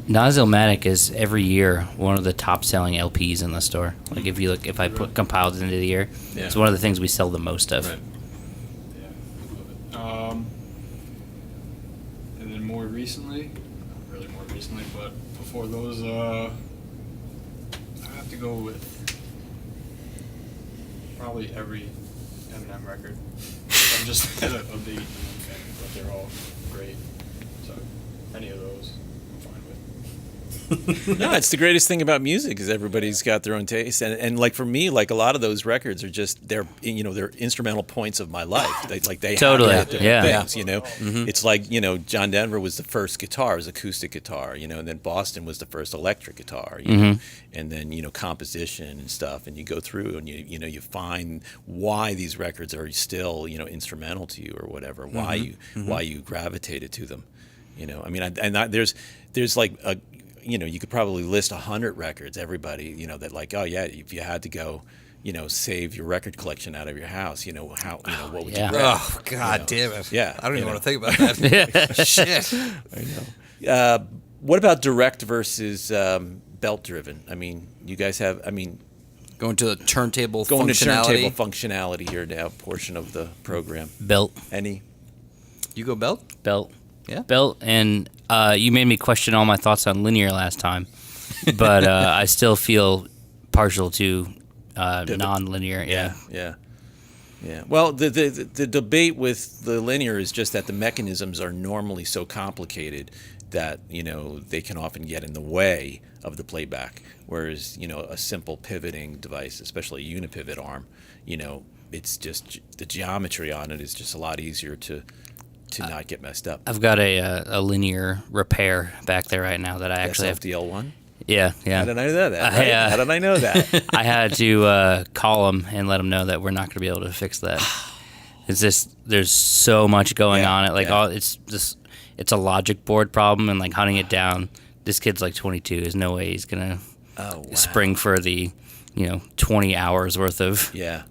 Nas Illmatic is every year one of the top selling LPs in the store. Like if you look, if I put compiled into the year, Yeah. it's one of the things we sell the most of. Right. Yeah, I love it. And then more recently, not really more recently, but before those, I have to go with probably every Eminem record. I'm just a big Eminem fan, but they're all great. So any of those, I'm fine with. no, it's the greatest thing about music is everybody's got their own taste, and like for me, like a lot of those records are just they're instrumental points of my life. They Totally, have different yeah. things, It's like John Denver was the first guitar, it was acoustic guitar, and then Boston was the first electric guitar, and then composition and stuff, and you go through and you find why these records are still instrumental to you or whatever, why you gravitated to them, I mean, there's like a. You could probably list 100 records, everybody, that like, oh yeah, if you had to go, save your record collection out of your house, what would Yeah. you grab? Oh, God damn it. Yeah, I don't even you want to think about that. Shit. I know. What about direct versus belt driven? I mean, you guys have, Going to the turntable going to functionality. turntable functionality here now, portion of the program. Belt, Any? You go belt? Yeah. belt, and you made me question all my thoughts on linear last time, but I still feel partial to non-linear. Yeah. Yeah. Well, the debate with the linear is just that the mechanisms are normally so complicated that they can often get in the way of the playback. Whereas a simple pivoting device, especially a unipivot arm, it's just the geometry on it is just a lot easier to not get messed up. I've got a linear repair back there right now that I actually have. SFDL1. Yeah. How did I know that? Right? Yeah. How did I know that? I had to call them and let them know that we're not going to be able to fix that. It's just there's so much going Yeah, on. It yeah. it's a logic board problem, and like hunting it down. This kid's like 22. There's no way he's gonna spring for the 20 hours worth of Yeah.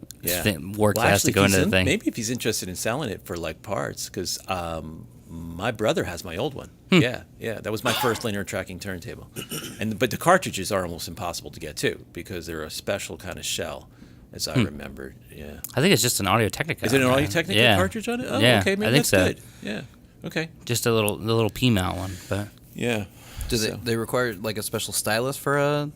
work that has to go into the thing. Maybe if he's interested in selling it for like parts, because my brother has my old one. Yeah, that was my first linear tracking turntable, but the cartridges are almost impossible to get too because they're a special kind of shell, as I remember. Yeah. I think it's just an Audio-Technica. Is it an Audio-Technica cartridge on it? Oh, Yeah, okay, maybe I think that's so. good. Yeah. Okay. Just the little P-mount one, but Yeah. Do they require like a special stylus for a?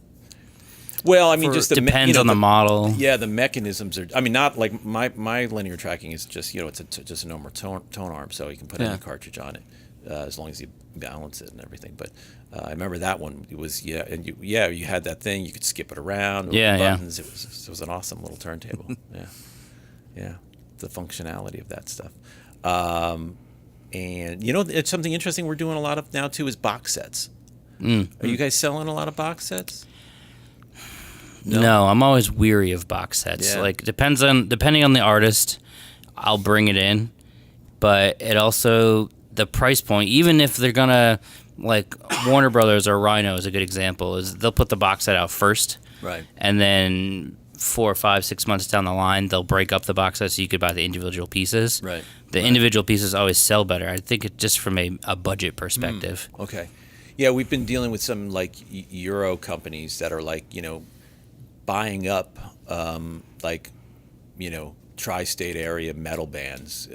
Well, I mean, just the depends on the model. Yeah, the mechanisms are. I mean, not like my linear tracking is just it's just a normal tone arm, so you can put any cartridge on it as long as you balance it and everything. But I remember that one. It was and you had that thing. You could skip it around. Buttons. It was an awesome little turntable. yeah, the functionality of that stuff. And it's something interesting we're doing a lot of now too is box sets. Are you guys selling a lot of box sets? No, I'm always weary of box sets. Yeah. Like depending on the artist, I'll bring it in, but it also the price point. Even if they're gonna like Warner Brothers or Rhino is a good example. Is they'll put the box set out first, Right. and then 4, 5, 6 months down the line, they'll break up the box set so you could buy the individual pieces. Right. The individual pieces always sell better. I think it just from a budget perspective. Okay. Yeah, we've been dealing with some like Euro companies that are like buying up tri-state area metal bands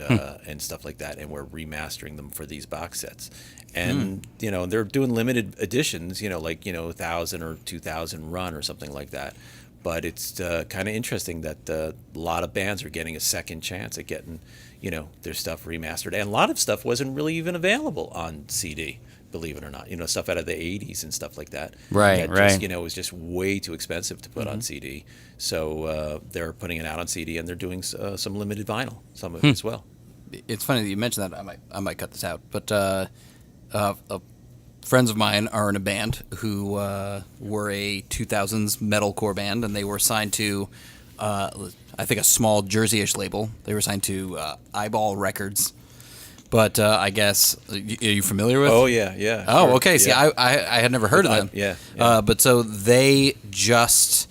and stuff like that, and we're remastering them for these box sets. And they're doing limited editions, like 1,000 or 2,000 run or something like that. But it's kind of interesting that a lot of bands are getting a second chance at getting their stuff remastered, and a lot of stuff wasn't really even available on CD. Believe it or not, stuff out of the '80s and stuff like that. Right. Just, it was just way too expensive to put on CD. So they're putting it out on CD, and they're doing some limited vinyl, some of it as well. It's funny that you mentioned that. I might cut this out, but friends of mine are in a band who were a 2000s metalcore band, and they were signed to, I think, a small Jersey-ish label. They were signed to Eyeball Records. But I guess, are you familiar with? Oh, yeah. Oh, Sure. okay. See, Yeah. I had never heard of them. Yeah. But so they just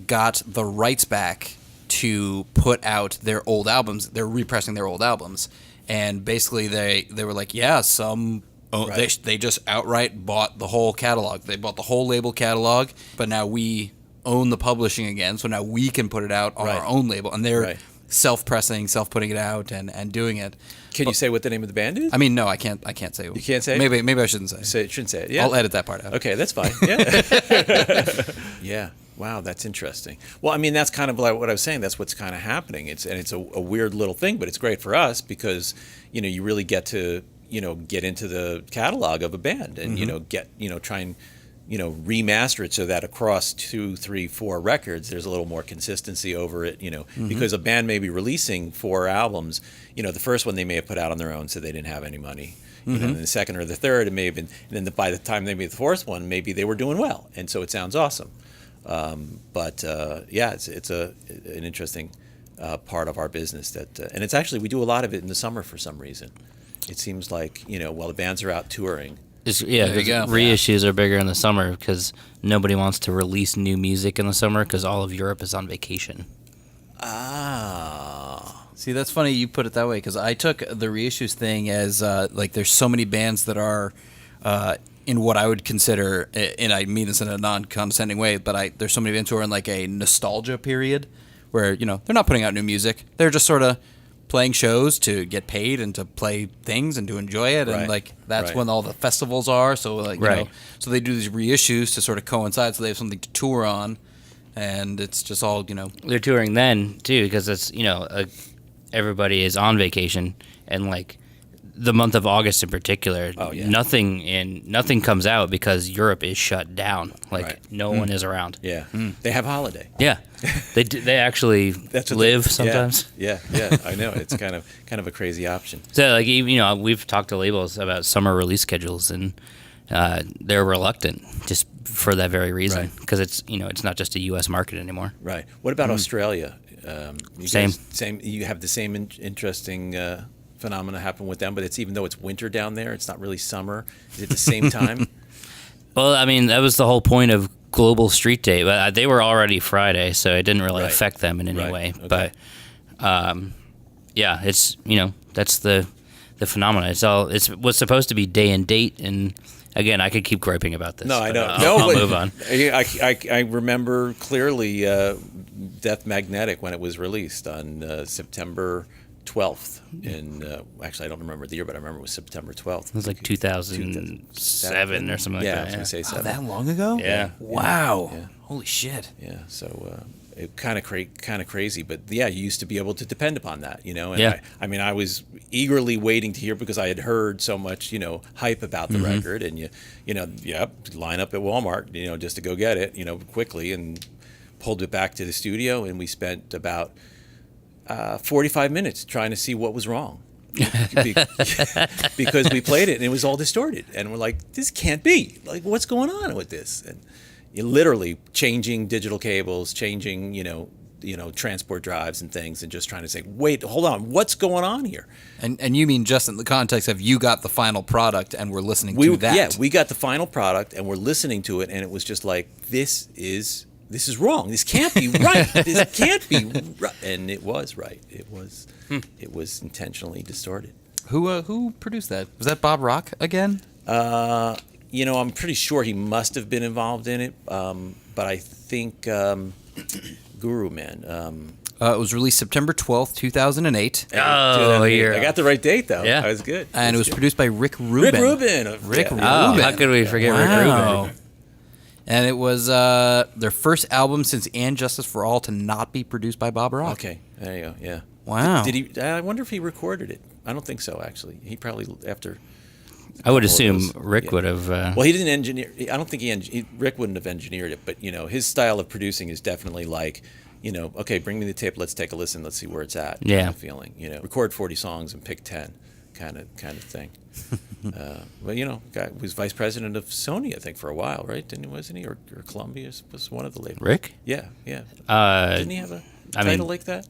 got the rights back to put out their old albums. They're repressing their old albums. And basically they were like, Right. they just outright bought the whole catalog. They bought the whole label catalog, but now we own the publishing again, so now we can put it out on Right. our own label. And they're Right. self-pressing, self-putting it out and doing it. Can you say what the name of the band is? I mean, no, I can't say. You can't say? Maybe I shouldn't say. Shouldn't say it. Yeah. I'll edit that part out. Okay, that's fine. Yeah. Yeah. Wow, that's interesting. Well, I mean, that's kind of like what I was saying. That's what's kind of happening. It's a weird little thing, but it's great for us because you really get to get into the catalog of a band and try and remaster it so that across 2, 3, 4 records there's a little more consistency over it. Because a band may be releasing 4 albums. The first one they may have put out on their own, so they didn't have any money. And the second or the third, it may have been. And then by the time they made the fourth one, maybe they were doing well, and so it sounds awesome. It's an interesting part of our business and it's actually we do a lot of it in the summer for some reason. It seems like while the bands are out touring. There you go. Reissues are bigger in the summer because nobody wants to release new music in the summer because all of Europe is on vacation. Ah. See, that's funny you put it that way because I took the reissues thing as there's so many bands that are in what I would consider, and I mean this in a non-condescending way, but there's so many bands who are in like a nostalgia period where they're not putting out new music. They're just sort of playing shows to get paid and to play things and to enjoy it, and that's when all the festivals are. So so they do these reissues to sort of coincide, so they have something to tour on, and it's just all They're touring then too because it's everybody is on vacation and like the month of August in particular, nothing comes out because Europe is shut down. No one is around. Yeah, they have holiday. Yeah, they actually live sometimes. Yeah, I know. It's kind of a crazy option. So we've talked to labels about summer release schedules and they're reluctant just for that very reason because it's it's not just a U.S. market anymore. Right. What about Australia? Same. You have the same interesting phenomena happen with them, but it's even though it's winter down there, it's not really summer. Is it the same time? Well, I mean, that was the whole point of Global Street Day, but they were already Friday, so it didn't really affect them in any way. Okay. But it's that's the phenomenon. It's what's supposed to be day and date, and again, I could keep griping about this. No, I know. I'll move on. I remember clearly Death Magnetic when it was released on September 12th. In actually, I don't remember the year, but I remember it was September 12th. It was like 2007 or something like Yeah, that. I was gonna say Oh, seven. that long ago? Yeah. Wow. Yeah. Holy shit. Yeah, so it kind of crazy, but yeah, you used to be able to depend upon that, you know. And Yeah. I mean, I was eagerly waiting to hear because I had heard so much, you know, hype about the record, and line up at Walmart, you know, just to go get it, you know, quickly, and pulled it back to the studio, and we spent about 45 minutes trying to see what was wrong. Because we played it and it was all distorted, and we're like, this can't be, like, what's going on with this? And you literally changing digital cables, changing you know transport drives and things, and just trying to say, wait, hold on, what's going on here? And you mean just in the context of you got the final product and we're listening to that? Yeah, we got the final product and we're listening to it, and it was just like, this is wrong. This can't be right. This can't be right. And it was right. It was intentionally distorted. Who produced that? Was that Bob Rock again? You know, I'm pretty sure he must have been involved in it, but I think Guru Man. It was released September 12th, 2008. Oh, you're I got the right date though. Yeah. That was good. And it was produced by Rick Rubin. Rick Rubin. Rick Yeah. Oh, Rubin. how could we forget Rick Wow. Rubin? And it was their first album since And Justice for All to not be produced by Bob Rock. Okay, there you go. Yeah. Wow. Did he? I wonder if he recorded it. I don't think so. Actually, he probably after. I would Well, it assume was- Rick yeah. would have. Well, he didn't engineer. I don't think Rick wouldn't have engineered it, but you know, his style of producing is definitely like, you know, okay, bring me the tape, let's take a listen, let's see where it's at. Yeah. Kind of feeling, you know, record 40 songs and pick 10, kind of thing. Well, you know, guy was vice president of Sony, I think, for a while, right? Wasn't he? Or Columbia was one of the labels. Rick? Yeah, yeah. Uh, Didn't he have a I title mean, like that?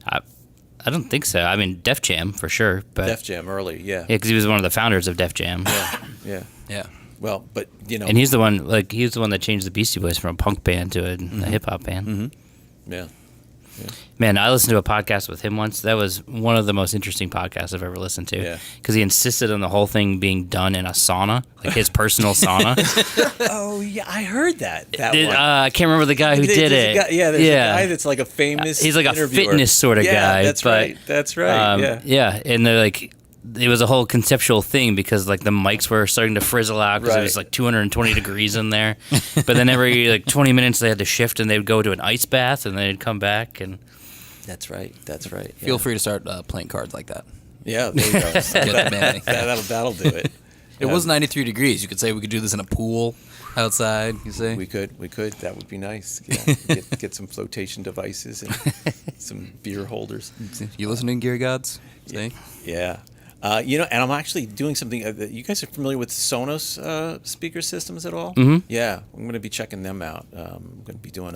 I don't think so. I mean, Def Jam for sure, but Def Jam early, yeah. yeah, because he was one of the founders of Def Jam. Yeah. Yeah. Well, but you know, And he's the one that changed the Beastie Boys from a punk band to a hip hop band. yeah. Man, I listened to a podcast with him once. That was one of the most interesting podcasts I've ever listened to. Yeah. Because he insisted on the whole thing being done in a sauna, like his personal sauna. Oh yeah, I heard that. I can't remember the guy who did There's it. a guy- there's a guy that's like a famous. He's like a interviewer. fitness sort of guy. That's but, right. That's right. Yeah. and they're like, it was a whole conceptual thing because like the mics were starting to frizzle out because it was Right. like 220 degrees in there. But then every like 20 minutes they had to shift and they'd go to an ice bath and they'd come back and. That's right. That's right. Yeah. Feel free to start playing cards like that. Yeah, there you go. Get demanding. That'll do it. It was 93 degrees. You could say we could do this in a pool outside. You say We could. That would be nice. Yeah. Get some flotation devices and some beer holders. you listening, Gear Gods? Say Yeah. You know, and I'm actually doing something. You guys are familiar with Sonos speaker systems at all? Mm-hmm. Yeah, I'm going to be checking them out. I'm going to be doing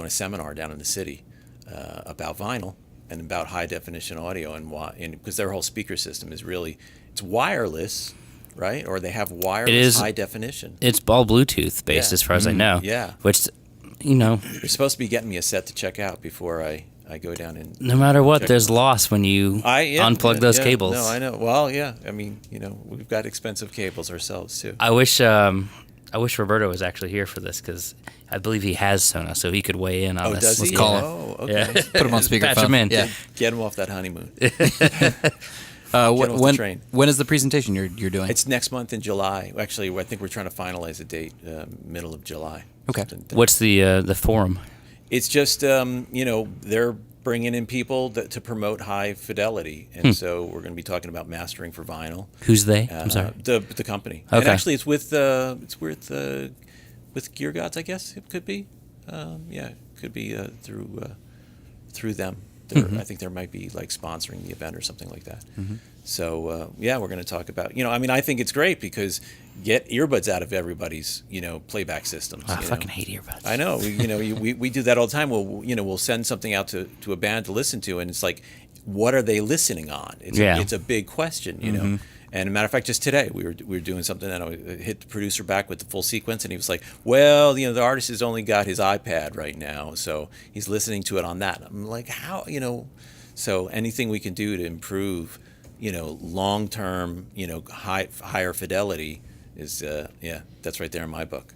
a seminar down in the city about vinyl and about high definition audio and why. And because their whole speaker system is really, it's wireless, right? Or they have wireless is. high definition. It's all Bluetooth based Yeah. as far as I know. Yeah. Which, you know, They're supposed to be getting me a set to check out before I go down and. no matter what, check there's loss when you unplug those cables. No, I know. Well, yeah. I mean, you know, we've got expensive cables ourselves too. I wish Roberto was actually here for this because I believe he has Sonos, so he could weigh in on Oh, this. does he? Let's call him. Oh, okay. Yeah. put him on speakerphone. Patch him in. Yeah. Get him off that honeymoon. When, off the train. when is the presentation you're doing? It's next month in July. Actually, I think we're trying to finalize a date, middle of July. Okay. Something- What's the forum? It's just, you know, they're bringing in people to promote high fidelity, and so we're going to be talking about mastering for vinyl. Who's they? I'm sorry. The company. And Okay. actually, it's with Gear Gods, I guess it could be. Yeah, it could be through them. I think there might be like sponsoring the event or something like that. So yeah, we're going to talk about. You know, I mean, I think it's great because get earbuds out of everybody's playback systems. I you know. fucking hate earbuds. I know. We do that all the time. We'll send something out to a band to listen to, and it's like, what are they listening on? It's a big question, you know. And a matter of fact, just today we were doing something, and I hit the producer back with the full sequence, and he was like, "Well, the artist has only got his iPad right now, so he's listening to it on that." I'm like, "How, So anything we can do to improve, long term, higher fidelity is, that's right there in my book,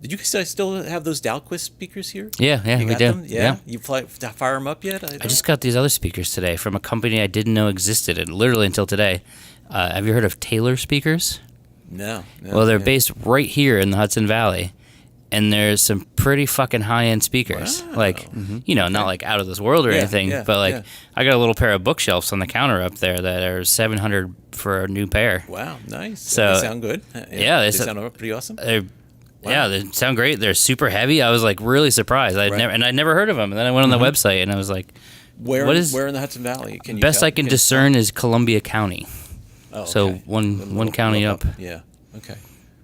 Did you guys still have those Dalquist speakers here? Yeah, You we got do. them? Yeah. You fire them up yet? I just got these other speakers today from a company I didn't know existed, and literally until today. Have you heard of Taylor speakers? No. Well, they're based right here in the Hudson Valley, and there's some pretty fucking high-end speakers. Wow. Like, not like out of this world or anything, but like I got a little pair of bookshelves on the counter up there that are $700 for a new pair. Wow, nice. So- They sound good. Yeah, they sound pretty awesome. Yeah, they sound great. They're super heavy. I was like really surprised. I'd never heard of them. And then I went on the website and I was like, Where what is in the Hudson Valley? Can you best tell? I can discern is Columbia County. Oh, So okay. one county Little up. Yeah. Okay.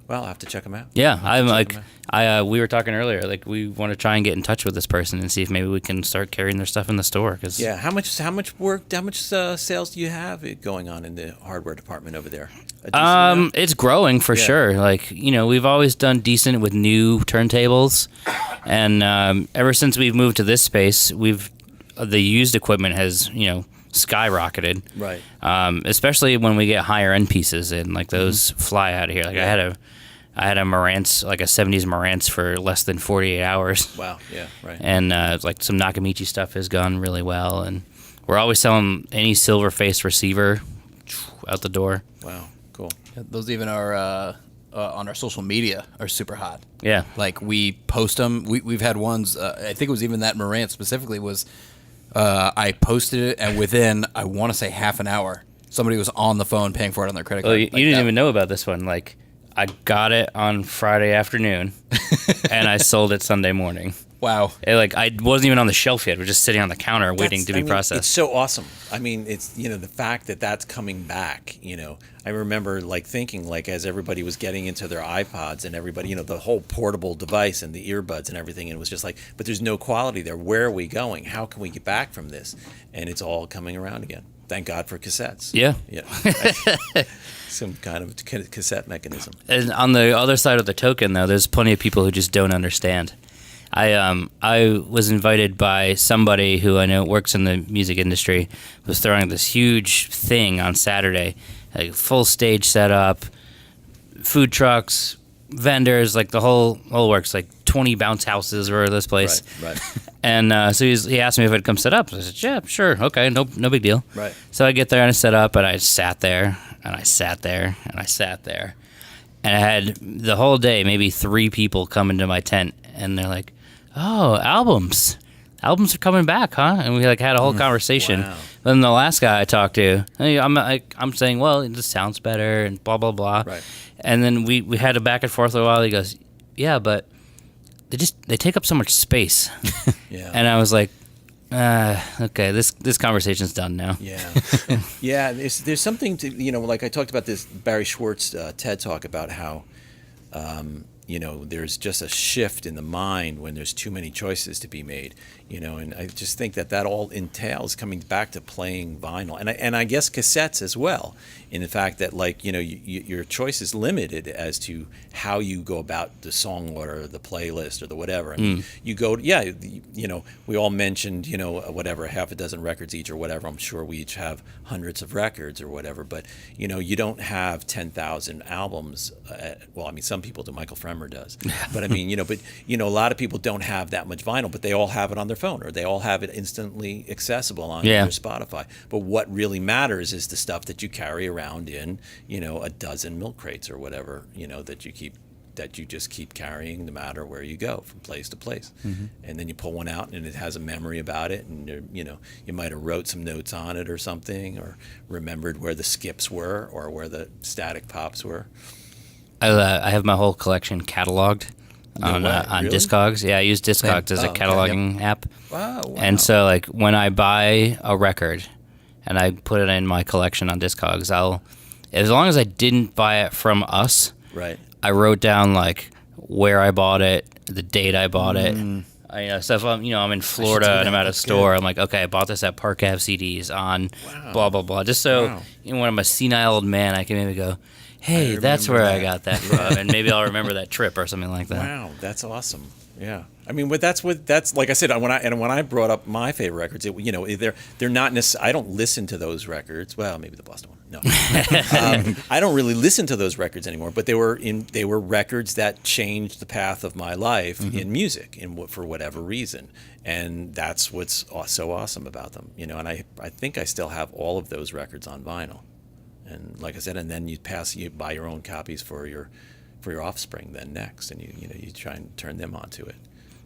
Well, I'll have to check them out. Yeah, I'm check like, 'em we were talking earlier. Like, we want to try and get in touch with this person and see if maybe we can start carrying their stuff in the store. Cause Yeah. How much sales do you have going on in the hardware department over there? A decent amount? It's growing for sure. Like, we've always done decent with new turntables, and ever since we've moved to this space, the used equipment has skyrocketed. Right. Especially when we get higher end pieces and like those fly out of here. Like I had a Marantz, like a 70s Marantz for less than 48 hours. Wow. Yeah. Right. And like some Nakamichi stuff has gone really well, and we're always selling any silver face receiver out the door. Wow. Cool. Those even are on our social media are super hot. Yeah. Like we post them. We've had ones. I think it was even that Morant specifically was. I posted it, and within I want to say half an hour, somebody was on the phone paying for it on their credit card. Well, you Like didn't that. even know about this one. Like, I got it on Friday afternoon, and I sold it Sunday morning. Wow. I wasn't even on the shelf yet. It was just sitting on the counter waiting to be processed. It's so awesome. I mean, it's the fact that that's coming back. I remember thinking as everybody was getting into their iPods and everybody, the whole portable device and the earbuds and everything, and it was just like, but there's no quality there. Where are we going? How can we get back from this? And it's all coming around again. Thank God for cassettes. Yeah. Some kind of cassette mechanism. And on the other side of the token, though, there's plenty of people who just don't understand. I was invited by somebody who I know works in the music industry, was throwing this huge thing on Saturday, like full stage setup, food trucks, vendors, like the whole works, like 20 bounce houses were this place. Right. And so he asked me if I'd come set up. I said, yeah, sure, okay, no big deal. Right. So I get there and I set up, and I sat there, and I sat there, and I sat there. And I had the whole day maybe 3 people come into my tent, and they're like, oh, albums are coming back, huh? And we had a whole conversation. Wow. Then the last guy I talked to, I'm saying, well, this sounds better and blah blah blah. Right. And then we had a back and forth a while. He goes, yeah, but they take up so much space. Yeah. And I was like, okay, this conversation's done now. Yeah, yeah. There's something to like I talked about this Barry Schwartz TED talk about how there's just a shift in the mind when there's too many choices to be made. And I just think that all entails coming back to playing vinyl, and I guess cassettes as well. In the fact that your choice is limited as to how you go about the song order, the playlist, or the whatever. I mean, you go, we all mentioned, whatever, half a dozen records each or whatever. I'm sure we each have hundreds of records or whatever, but you don't have 10,000 albums. Well, I mean, some people do. Michael Fremer does, but I mean, a lot of people don't have that much vinyl, but they all have it on their phone, or they all have it instantly accessible on their Spotify. But what really matters is the stuff that you carry around in, a dozen milk crates or whatever, that you just keep carrying no matter where you go from place to place. Mm-hmm. And then you pull one out and it has a memory about it, and you might have wrote some notes on it or something, or remembered where the skips were or where the static pops were. I have my whole collection cataloged on Really? Discogs. Yeah, I use Discogs as a okay. cataloging app. Wow. And so when I buy a record and I put it in my collection on Discogs, as long as I didn't buy it from us, Right. I wrote down where I bought it, the date I bought it. So if I'm in Florida and I'm at a store, I'm like, okay, I bought this at Park Ave CDs on blah blah blah. Just so when I'm a senile old man, I can maybe go, hey, that's where I got that from, and maybe I'll remember that trip or something like that. Wow, that's awesome. Yeah. I mean, but that's like I said, when I brought up my favorite records, they're not necessarily. I don't listen to those records. Well, maybe the Boston one. No, I don't really listen to those records anymore. But they were records that changed the path of my life in music, for whatever reason, and that's what's so awesome about them. And I think I still have all of those records on vinyl, and like I said, and then you buy your own copies for your offspring then next, and you try and turn them onto it.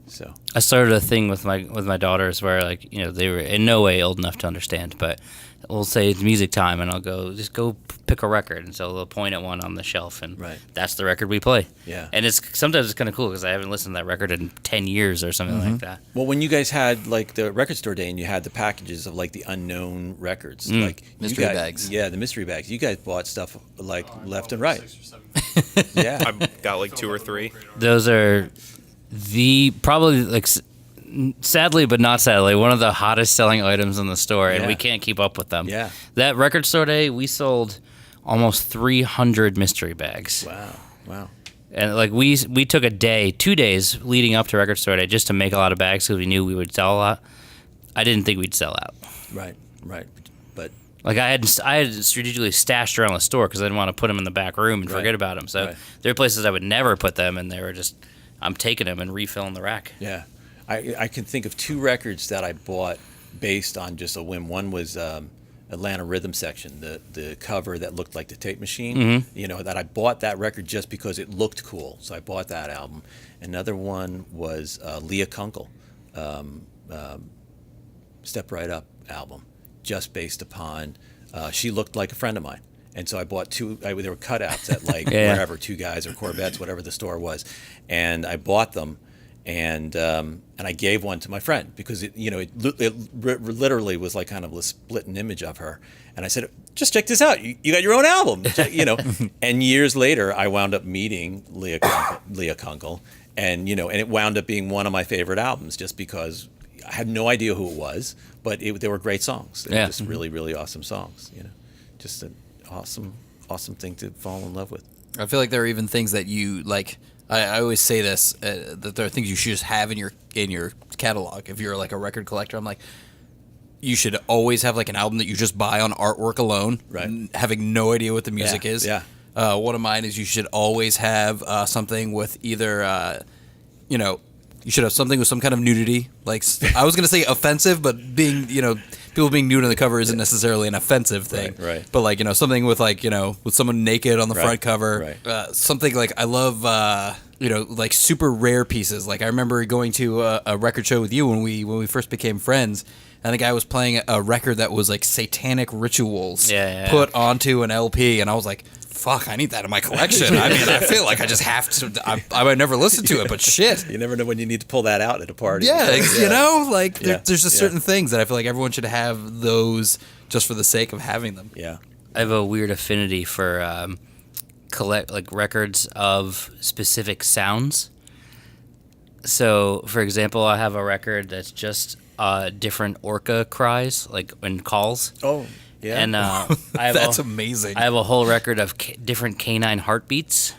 So I started a thing with my daughters where they were in no way old enough to understand, but we'll say it's music time, and I'll go pick a record, and so they'll point at one on the shelf, and that's the record we play. Yeah, and sometimes it's kind of cool because I haven't listened to that record in 10 years or something like that. Well, when you guys had like the record store day, and you had the packages of like the unknown records, like mystery bags. Yeah, the mystery bags. You guys bought stuff like left and right. 6 or 7. Yeah, I've got like 2 or 3. Those are probably like sadly but not sadly one of the hottest selling items in the store, and we can't keep up with them. Yeah, that record store day we sold almost 300 mystery bags. Wow. And like we took 2 days leading up to record store day just to make a lot of bags because we knew we would sell a lot. I didn't think we'd sell out. Right, but like I had strategically stashed around the store because I didn't want to put them in the back room and forget about them. So there are places I would never put them, and they were just I'm taking them and refilling the rack. Yeah, I can think of 2 records that I bought based on just a whim. One was Atlanta Rhythm Section, the cover that looked like the tape machine. That I bought that record just because it looked cool, so I bought that album. Another one was Leah Kunkel, Step Right Up album, just based upon she looked like a friend of mine. And so I bought 2. There were cutouts at like wherever, 2 Guys or Corvettes, whatever the store was, and I bought them, and I gave one to my friend because it literally was like kind of a split image of her, and I said, just check this out, you got your own album, And years later, I wound up meeting Leah Kunkel, and and it wound up being one of my favorite albums just because I had no idea who it was, but they were great songs. They were just really, really awesome songs. Just an awesome thing to fall in love with. I feel like there are even things that you like. I always say this that there are things you should just have in your catalog. If you're like a record collector, I'm like, you should always have like an album that you just buy on artwork alone, having no idea what the music is. Yeah. One of mine is you should always have something with either you should have something with some kind of nudity. Like I was gonna say offensive, but being people being nude on the cover isn't necessarily an offensive thing. Right. But like something with like with someone naked on the front cover. Right. Something like I love like super rare pieces. Like I remember going to a record show with you when we first became friends. And the guy was playing a record that was like satanic rituals put onto an LP, and I was like, fuck, I need that in my collection. I mean, I feel like I just have to. I might never listen to it, but shit. You never know when you need to pull that out at a party. Yeah, there's just certain things that I feel like everyone should have those just for the sake of having them. Yeah. I have a weird affinity for collect like records of specific sounds. So, for example, I have a record that's just different orca cries, like and calls. Oh. Yeah. And I have that's amazing. I have a whole record of different canine heartbeats,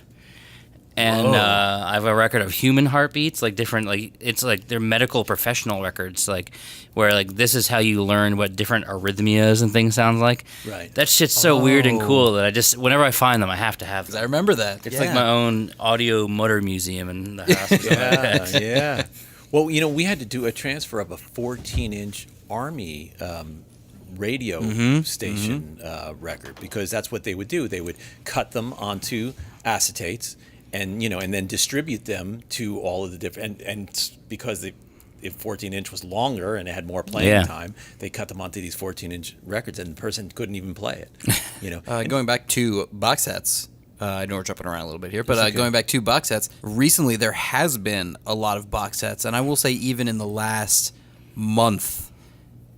and I have a record of human heartbeats, like different, like it's like they're medical professional records, like where like this is how you learn what different arrhythmias and things sound like. Right. That shit's so weird and cool that I just whenever I find them, I have to have them. I remember that. It's like my own audio motor museum in the house. Yeah. Well, we had to do a transfer of a 14-inch Army radio station record because that's what they would do. They would cut them onto acetates and and then distribute them to all of the different and because the 14-inch was longer and it had more playing time, they cut them onto these 14-inch records and the person couldn't even play it. Going back to box sets. I know we're jumping around a little bit here, but going back to box sets, recently there has been a lot of box sets, and I will say even in the last month,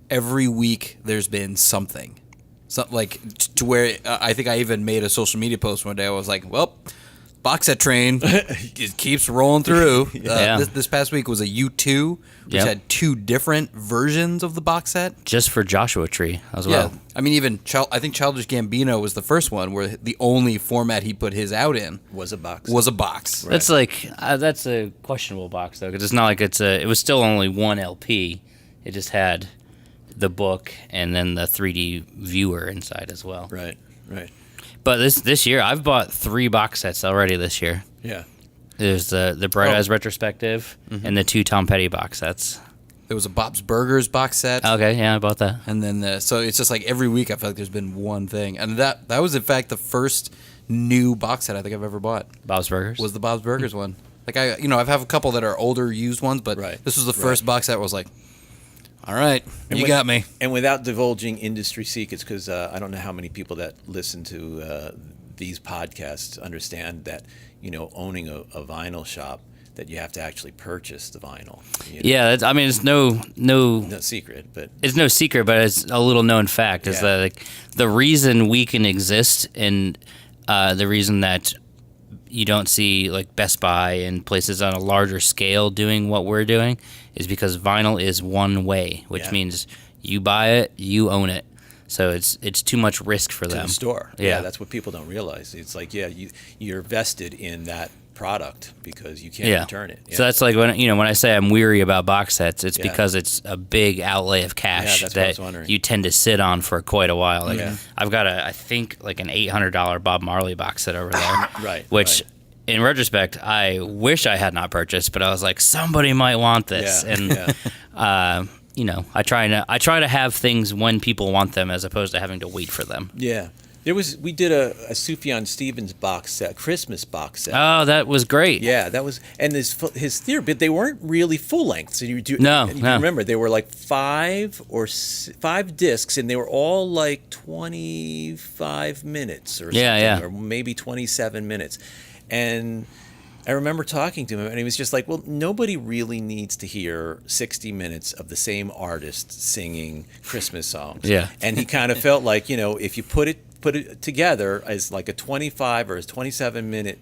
every week there's been something. So, like to where I think I even made a social media post one day. I was like, well, box set train it keeps rolling through. Yeah. This past week was a U2, which Yep. had 2 different versions of the box set. Just for Joshua Tree as well. Yeah, I mean, even I think Childish Gambino was the first one where the only format he put his out in Was a box. was a box. That's like that's a questionable box though, because it's not like it was still only one LP. It just had the book and then the 3D viewer inside as well. Right. But this year, I've bought 3 box sets already this year. Yeah. There's the Bright Eyes retrospective and the 2 Tom Petty box sets. There was a Bob's Burgers box set. Okay, yeah, I bought that. And then, so it's just like every week I feel like there's been one thing. And that was, in fact, the first new box set I think I've ever bought. Bob's Burgers? Was the Bob's Burgers one. Like, I've have a couple that are older used ones, but this was the first box set where I was like, all right, you got me. And without divulging industry secrets, because I don't know how many people that listen to these podcasts understand that, owning a vinyl shop, that you have to actually purchase the vinyl. Yeah, I mean, it's no secret, but it's no secret, but it's a little known fact is that like, the reason we can exist and the reason that you don't see like Best Buy and places on a larger scale doing what we're doing is because vinyl is one way, which means you buy it, you own it. So it's too much risk for them. to the store. Yeah. That's what people don't realize. It's like, you're vested in that product because you can't return it. So that's like when I say I'm weary about box sets, it's Yeah. because it's a big outlay of cash that's what I was that wondering. you tend to sit on for quite a while. Like, Yeah. I've got I think like an $800 Bob Marley box set over there. Right, Which right. in retrospect, I wish I had not purchased, but I was like, somebody might want this. Yeah, And I try to have things when people want them as opposed to having to wait for them. Yeah. We did a Sufjan Stevens box set, Christmas box set. Oh, that was great. Yeah, that was, and his theory, but they weren't really full length. So you No. remember they were like 5 discs, and they were all like 25 minutes or something, Yeah. or maybe 27 minutes. And I remember talking to him, and he was just like, "Well, nobody really needs to hear 60 minutes of the same artist singing Christmas songs." Yeah. And he kind of felt like, if you put it together as like a 25 or a 27-minute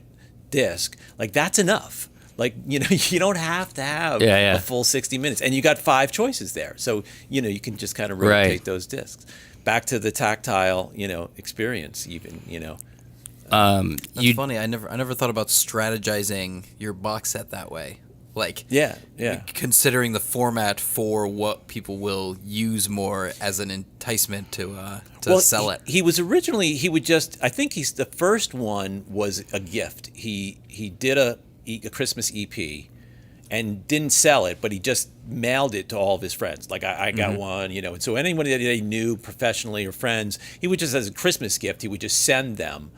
disc, like that's enough. Like, you don't have to have a full 60 minutes. And you got 5 choices there. So, you can just kind of rotate those discs. Back to the tactile, experience even, That's funny. I never thought about strategizing your box set that way. Like, Yeah. considering the format for what people will use more as an enticement to sell it. He was originally, I think the first one was a gift. He did a Christmas EP and didn't sell it, but he just mailed it to all of his friends. Like, I got one, and so anybody that he knew professionally or friends, he would just, as a Christmas gift, he would just send them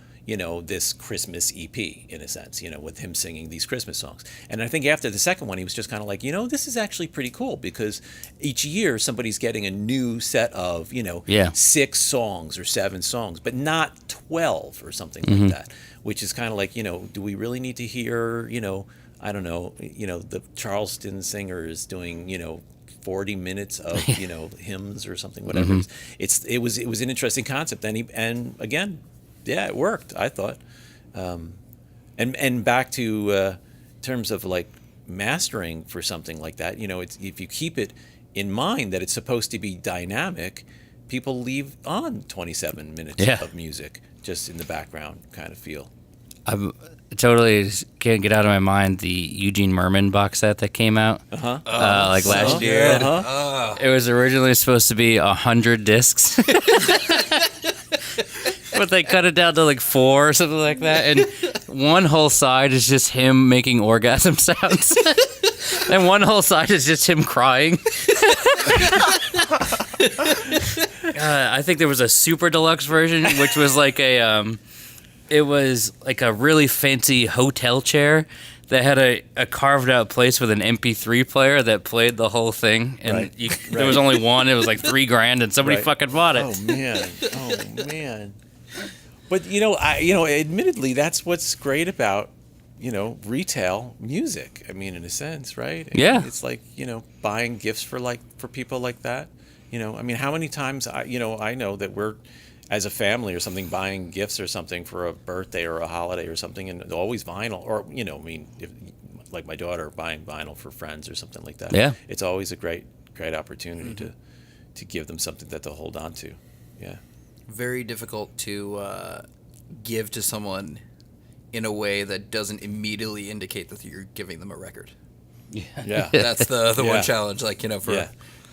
this Christmas EP, in a sense, with him singing these Christmas songs. And I think after the second one, he was just kind of like, this is actually pretty cool, because each year somebody's getting a new set of, 6 songs or 7 songs, but not 12 or something like that, which is kind of like, do we really need to hear, I don't know, the Charleston singers doing, 40 minutes of, hymns or something, whatever. It was an interesting concept. And again, yeah, it worked, I thought. And back to terms of like mastering for something like that, it's, if you keep it in mind that it's supposed to be dynamic, people leave on 27 minutes of music just in the background kind of feel. I totally can't get out of my mind the Eugene Merman box set that came out like last year. It was originally supposed to be 100 discs. But they cut it down to like 4 or something like that, and one whole side is just him making orgasm sounds, and one whole side is just him crying. I think there was a super deluxe version, which was like it was like a really fancy hotel chair that had a carved out place with an MP3 player that played the whole thing, and there was only one. It was like $3,000, and somebody fucking bought it. Oh man. But admittedly, that's what's great about retail music. I mean, in a sense, right? Yeah. It's like buying gifts for people like that. I mean, how many times I know that we're as a family or something, buying gifts or something for a birthday or a holiday or something, and always vinyl, or I mean, if, like my daughter buying vinyl for friends or something like that. Yeah. It's always a great opportunity to give them something that they'll hold on to. Yeah. Very difficult to give to someone in a way that doesn't immediately indicate that you're giving them a record. Yeah. That's the Yeah. one challenge. Like, for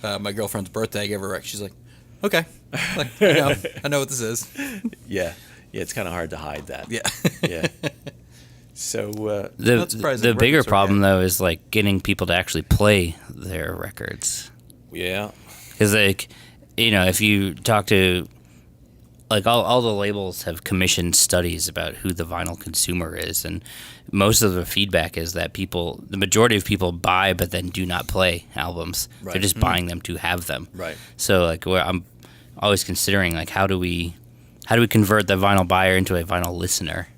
Yeah. my girlfriend's birthday, I gave her a record. She's like, okay. Like, I know what this is. Yeah. Yeah. It's kind of hard to hide that. Yeah. Yeah. So Not surprising The bigger records are problem bad. though is like getting people to actually play their records. yeah. Because like, if you talk to like all the labels have commissioned studies about who the vinyl consumer is, and most of the feedback is that the majority of people buy but then do not play albums. Right. They're just buying them to have them. Right. So like, I'm always considering like how do we convert the vinyl buyer into a vinyl listener,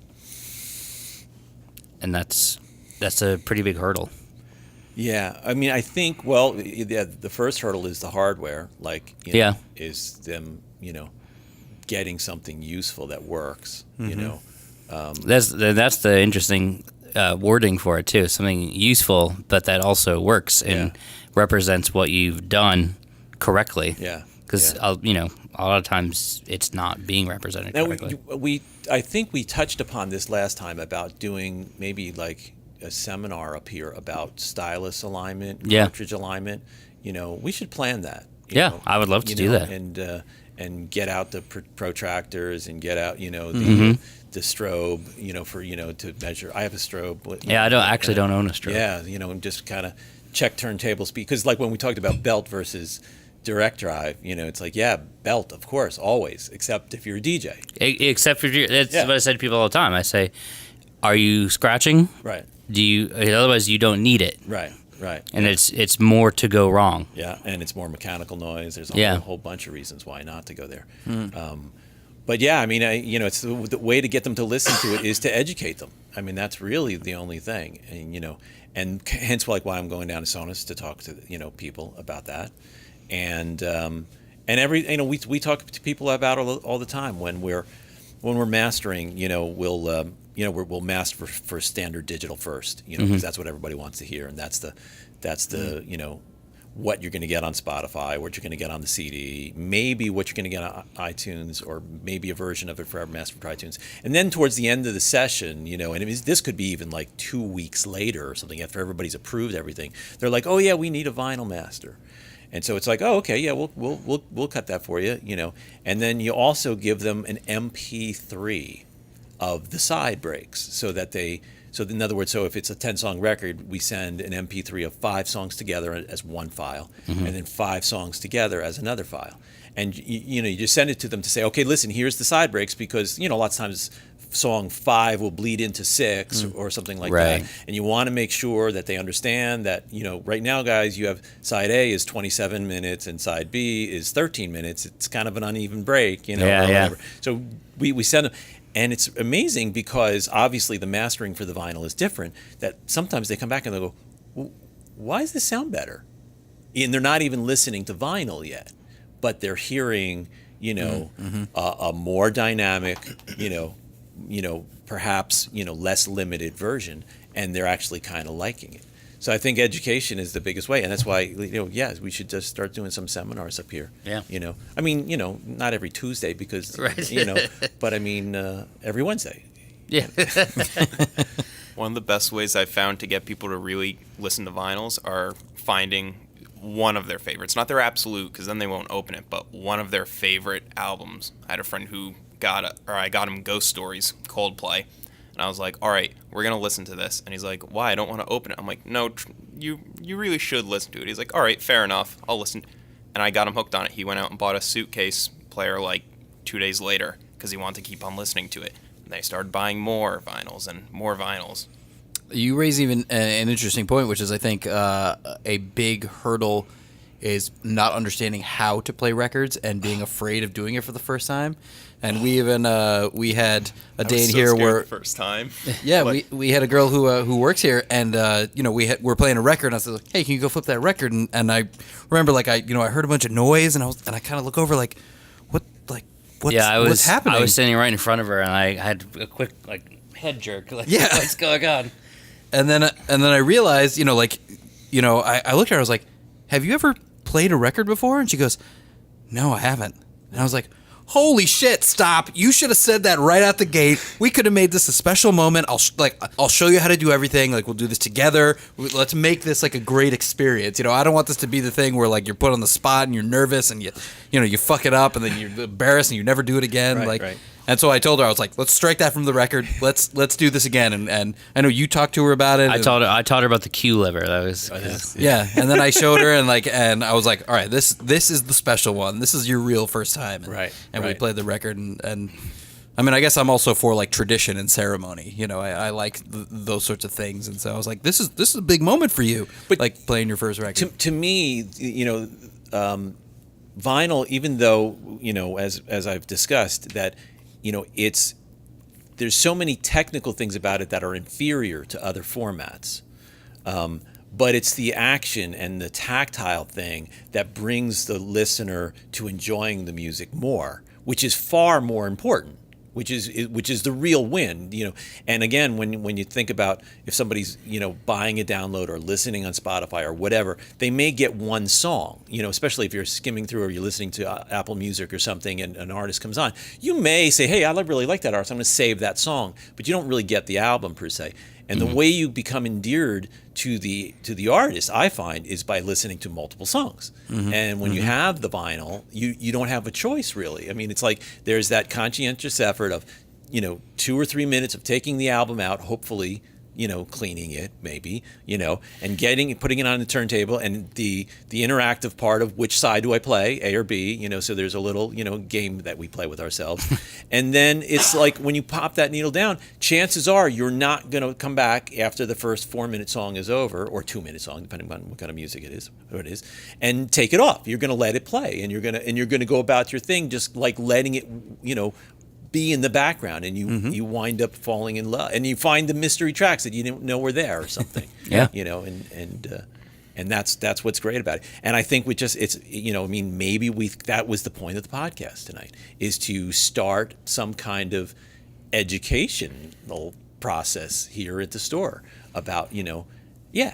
and that's a pretty big hurdle. Yeah, I mean, I think, the first hurdle is the hardware, like, Yeah. is them, getting something useful that works, That's the interesting wording for it too. Something useful, but that also works and represents what you've done correctly. Yeah. Because yeah. a lot of times it's not being represented Now, correctly. I think we touched upon this last time about doing maybe like a seminar up here about stylus alignment, Yeah. cartridge alignment. We should plan that. Yeah, I would love to do that. And get out the protractors and get out, Mm-hmm. the strobe, for to measure. I have a strobe. Yeah, I don't own a strobe. Yeah, and just kind of check turntable speed, because like when we talked about belt versus direct drive, it's like, yeah, belt, of course, always, except if you're a DJ. Except for that's Yeah. what I say to people all the time. I say, "Are you scratching? Right, Do you? Otherwise, you don't need it." right. And it's more to go wrong. Yeah, and it's more mechanical noise. There's Yeah. a whole bunch of reasons why not to go there. But yeah, I mean, it's the way to get them to listen to it is to educate them. I mean, that's really the only thing, and hence like why I'm going down to Sonus to talk to people about that, and we talk to people about it all the time when we're mastering. We'll master for standard digital first, because that's what everybody wants to hear, and that's the what you're going to get on Spotify, what you're going to get on the CD, maybe what you're going to get on iTunes, or maybe a version of it forever mastered for iTunes. And then towards the end of the session, and this could be even like 2 weeks later or something after everybody's approved everything. They're like, oh yeah, we need a vinyl master. And so it's like, oh, okay, yeah, we'll cut that for you, And then you also give them an MP3 of the side breaks, so in other words, if it's a 10-song record, we send an MP3 of 5 songs together as one file, and then 5 songs together as another file. And you just send it to them to say, okay, listen, here's the side breaks, because lots of times song 5 will bleed into 6 or something like Right. that. And you want to make sure that they understand that, right now, guys, you have side A is 27 minutes and side B is 13 minutes. It's kind of an uneven break, or whatever. So we send them. And it's amazing because obviously the mastering for the vinyl is different, that sometimes they come back and they go, well, why does this sound better? And they're not even listening to vinyl yet, but they're hearing, a more dynamic, perhaps, less limited version, and they're actually kind of liking it. So I think education is the biggest way, and that's why we should just start doing some seminars up here. Yeah. I mean, not every Tuesday because Right. but I mean every Wednesday. Yeah. One of the best ways I've found to get people to really listen to vinyls are finding one of their favorites, not their absolute, because then they won't open it, but one of their favorite albums. I had a friend who I got him Ghost Stories, Coldplay. And I was like, all right, we're going to listen to this. And he's like, why? I don't want to open it. I'm like, no, you really should listen to it. He's like, all right, fair enough. I'll listen. And I got him hooked on it. He went out and bought a suitcase player like 2 days later because he wanted to keep on listening to it. And they started buying more vinyls and more vinyls. You raise even an interesting point, which is, I think, a big hurdle is not understanding how to play records and being afraid of doing it for the first time. And we even we had a day in here where the first time. yeah, we had a girl who works here, and we're playing a record, and I was like, hey, can you go flip that record? And I remember I heard a bunch of noise, and I kind of look over like, what's happening? I was standing right in front of her, and I had a quick head jerk. Like, Yeah. what's going on? And then I realized, I looked at her. I was like, "Have you ever played a record before?" And she goes, "No, I haven't." And I was like, "Holy shit! Stop! You should have said that right out the gate. We could have made this a special moment. I'll show you how to do everything. Like, we'll do this together. Let's make this like a great experience. I don't want this to be the thing where like you're put on the spot and you're nervous and you fuck it up and then you're embarrassed and you never do it again. Right. And so I told her, I was like, let's strike that from the record. Let's do this again. And I know you talked to her about it. I taught her about the Q lever. That was Yeah. And then I showed her and I was like, all right, this is the special one. This is your real first time. And we played the record and I mean, I guess I'm also for like tradition and ceremony. I like those sorts of things. And so I was like, this is a big moment for you. But like playing your first record. To me, vinyl, even though, as I've discussed, that there's so many technical things about it that are inferior to other formats. But it's the action and the tactile thing that brings the listener to enjoying the music more, which is far more important. Which is the real win, And again, when you think about if somebody's buying a download or listening on Spotify or whatever, they may get one song, especially if you're skimming through or you're listening to Apple Music or something, and an artist comes on, you may say, "Hey, I really like that artist. I'm going to save that song," but you don't really get the album per se. And the way you become endeared to the artist, I find, is by listening to multiple songs. And when you have the vinyl, you don't have a choice, really. I mean, it's like there's that conscientious effort of, 2 or 3 minutes of taking the album out, hopefully, cleaning it maybe, and putting it on the turntable, and the interactive part of which side do I play, A or B, so there's a little, game that we play with ourselves. And then it's like when you pop that needle down, chances are you're not going to come back after the first 4-minute song is over, or 2-minute song, depending on what kind of music it is, and take it off. You're going to let it play, and you're going to go about your thing, just like letting it, be in the background, and you wind up falling in love, and you find the mystery tracks that you didn't know were there or something. Yeah. And that's what's great about it. And I think maybe that was the point of the podcast tonight, is to start some kind of educational process here at the store about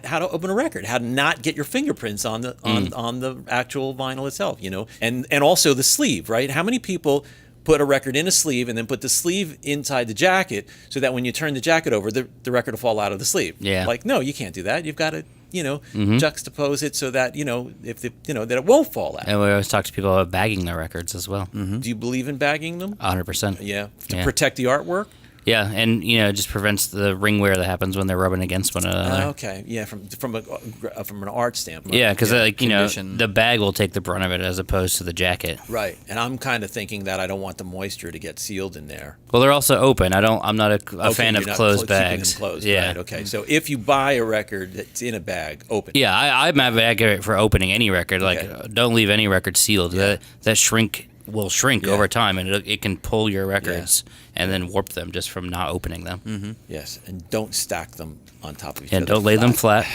how to open a record, how to not get your fingerprints on the actual vinyl itself, and also the sleeve, right? How many people put a record in a sleeve and then put the sleeve inside the jacket so that when you turn the jacket over, the record will fall out of the sleeve? Yeah. Like, no, you can't do that. You've got to, juxtapose it so that, that it won't fall out. And we always talk to people about bagging their records as well. Do you believe in bagging them? 100%. Yeah. To protect the artwork? Yeah, and it just prevents the ring wear that happens when they're rubbing against one another. Okay, yeah, from an art standpoint. Yeah, because condition. the bag will take the brunt of it as opposed to the jacket. Right, and I'm kind of thinking that I don't want the moisture to get sealed in there. Well, they're also open. I'm not a fan of closed bags. Keeping them closed, yeah. Right, okay. So if you buy a record that's in a bag, open. Yeah, I'm advocate for opening any record. Like, don't leave any record sealed. Yeah. That will shrink over time, and it can pull your records and then warp them just from not opening them. Yes, and don't stack them on top of each And other. don't lay them flat.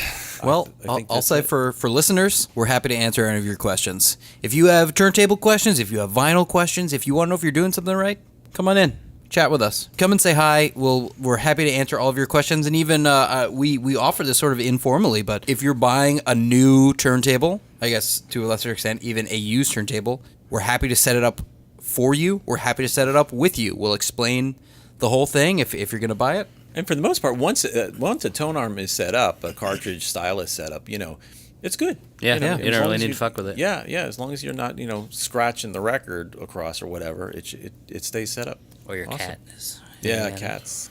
Well, I think I'll that's say it. for listeners, we're happy to answer any of your questions. If you have turntable questions, if you have vinyl questions, if you want to know if you're doing something right, come on in. Chat with us. Come and say hi. We're happy to answer all of your questions. And even we offer this sort of informally, but if you're buying a new turntable, I guess to a lesser extent, even a used turntable, we're happy to set it up for you. We're happy to set it up with you. We'll explain the whole thing if you're going to buy it. And for the most part, once a tone arm is set up, a cartridge stylus set up, it's good. Yeah, You know, you as don't long really as need you- to fuck with it. Yeah, as long as you're not, scratching the record across or whatever, it stays set up. Or your Awesome. cat is. Yeah, cats.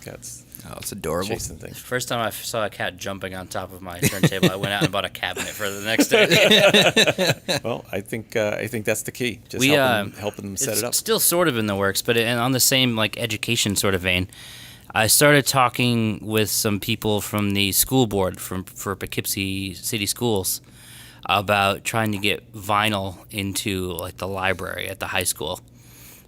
Oh, it's adorable. Chasing things. First time I saw a cat jumping on top of my turntable, I went out and bought a cabinet for the next day. Well, I think that's the key. Just We, helping them set it's it up. still sort of in the works, but on the same education sort of vein, I started talking with some people from the school board for Poughkeepsie City Schools about trying to get vinyl into the library at the high school,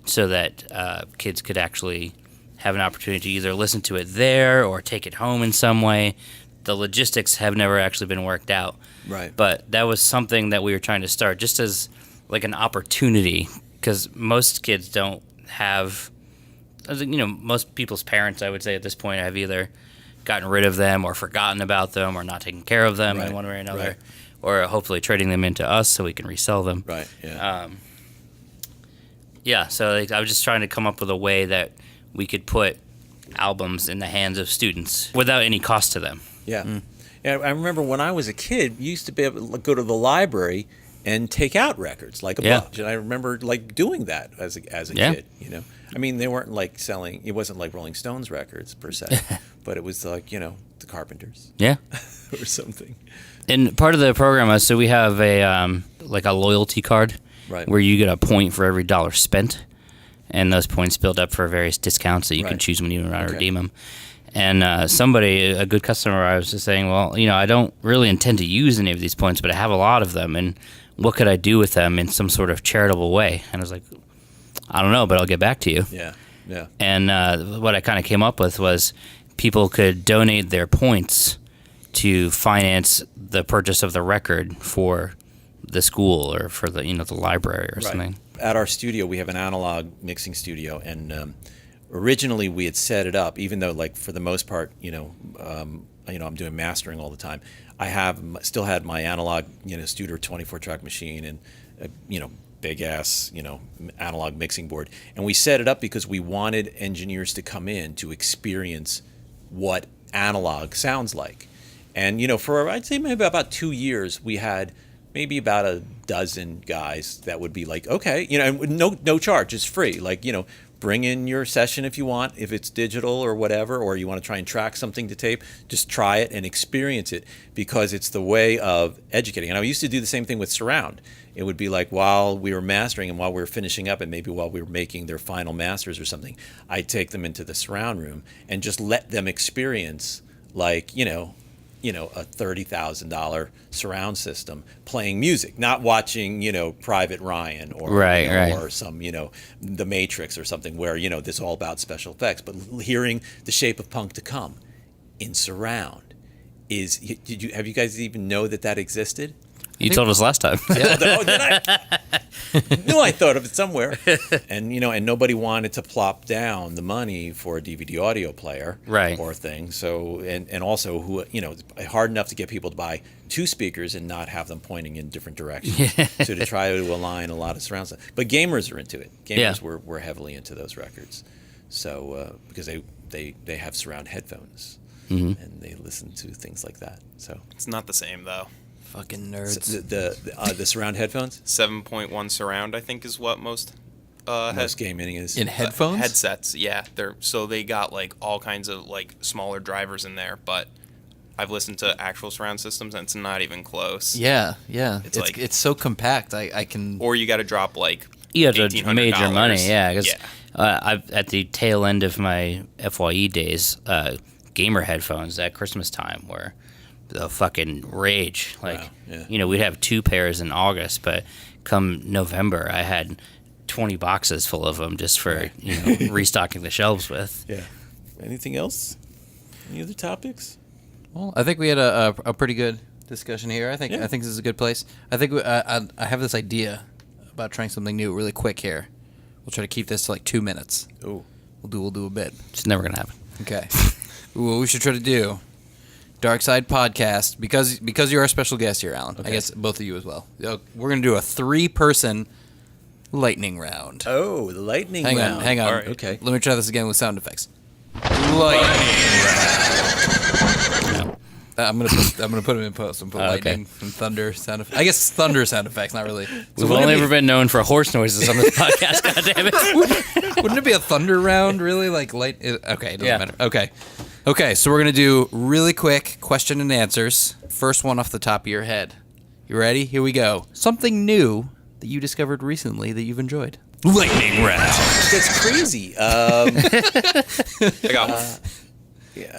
so that kids could actually have an opportunity to either listen to it there or take it home in some way. The logistics have never actually been worked out. Right. But that was something that we were trying to start just as an opportunity, because most kids don't have, most people's parents, I would say at this point, have either gotten rid of them or forgotten about them or not taken care of them in one way or another, right. or hopefully trading them into us so we can resell them. Right. Yeah. So I was just trying to come up with a way that we could put albums in the hands of students without any cost to them. Yeah. Yeah. I remember when I was a kid, you used to be able to go to the library and take out records like a bunch. And I remember like doing that as a kid, I mean, they weren't like selling, it wasn't like Rolling Stones records per se, but it was like, the Carpenters. Yeah. Or something. And part of the program is, so we have a loyalty card, Right. where you get a point for every dollar spent, and those points build up for various discounts that you can Right. choose when you want to Okay. redeem them. And somebody, a good customer, I was just saying, well, I don't really intend to use any of these points, but I have a lot of them, and what could I do with them in some sort of charitable way? And I was like, I don't know, but I'll get back to you. Yeah. Yeah. And what I kind of came up with was people could donate their points to finance the purchase of the record for the school or for the the library or something. At our studio, we have an analog mixing studio, and originally we had set it up, even though like for the most part, I'm doing mastering all the time. I still had my analog, Studer 24-track machine and big ass, analog mixing board. And we set it up because we wanted engineers to come in to experience what analog sounds like. And, for I'd say maybe about 2 years, we had maybe about a dozen guys that would be like, okay, no charge, it's free. Like, bring in your session if you want, if it's digital or whatever, or you want to try and track something to tape, just try it and experience it, because it's the way of educating. And I used to do the same thing with surround. It would be like while we were mastering and while we were finishing up and maybe while we were making their final masters or something, I'd take them into the surround room and just let them experience like, a $30,000 surround system playing music, not watching, Private Ryan or or some, The Matrix or something where, this is all about special effects, but hearing The Shape of Punk to Come in surround have you guys even know that existed? You told us last time. Yeah. Oh, did I? No, I thought of it somewhere. And and nobody wanted to plop down the money for a DVD audio player, Right. or thing. So and also it's hard enough to get people to buy 2 speakers and not have them pointing in different directions. So to try to align a lot of surround sound. But gamers are into it. Gamers were heavily into those records. So because they have surround headphones and they listen to things like that. So It's not the same though. Fucking nerds. the surround headphones. 7.1 surround, I think, is what most Most gaming is In headphones? headsets. Yeah, they got like all kinds of like smaller drivers in there, but I've listened to actual surround systems and it's not even close. Yeah. It's like- it's so compact. I can. Or you got to drop like You have to $1,800. major money, yeah. Because Yeah. I've at the tail end of my FYE days, gamer headphones at Christmas time were the fucking rage. Like, Wow, yeah. we'd have 2 pairs in August, but come November, I had 20 boxes full of them just for restocking the shelves with. Yeah. Anything else? Any other topics? Well, I think we had a pretty good discussion here. I think this is a good place. I think I have this idea about trying something new really quick here. We'll try to keep this to like 2 minutes. Oh, We'll do a bit. It's never gonna happen. Okay. What we should try to do, Darkside podcast, because you're our special guest here, Alan. Okay. I guess both of you as well. We're gonna do a 3-person lightning round. the lightning Hang round. on, hang on. All right. Okay. Let me try this again with sound effects. I'm gonna put them in post and put Okay. lightning and thunder sound effects. I guess thunder sound effects, not really. We've only ever been known for horse noises on this podcast. God damn it! Wouldn't it be a thunder round, really? Like light? Okay, it doesn't Yeah. matter. Okay. So we're gonna do really quick question and answers. First one off the top of your head. You ready? Here we go. Something new that you discovered recently that you've enjoyed. Lightning round. That's crazy. I got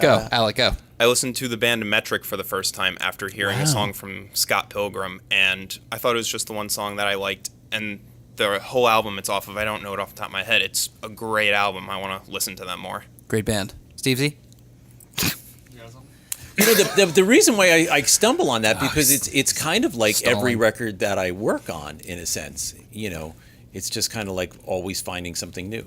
Go, Alec. Go. I listened to the band Metric for the first time after hearing a song from Scott Pilgrim, and I thought it was just the one song that I liked, and the whole album it's off of, I don't know it off the top of my head. It's a great album. I want to listen to them more. Great band. Steve Z. The reason why I stumble on that because it's kind of like every Stalling. record that I work on in a sense. It's just kind of like always finding something new.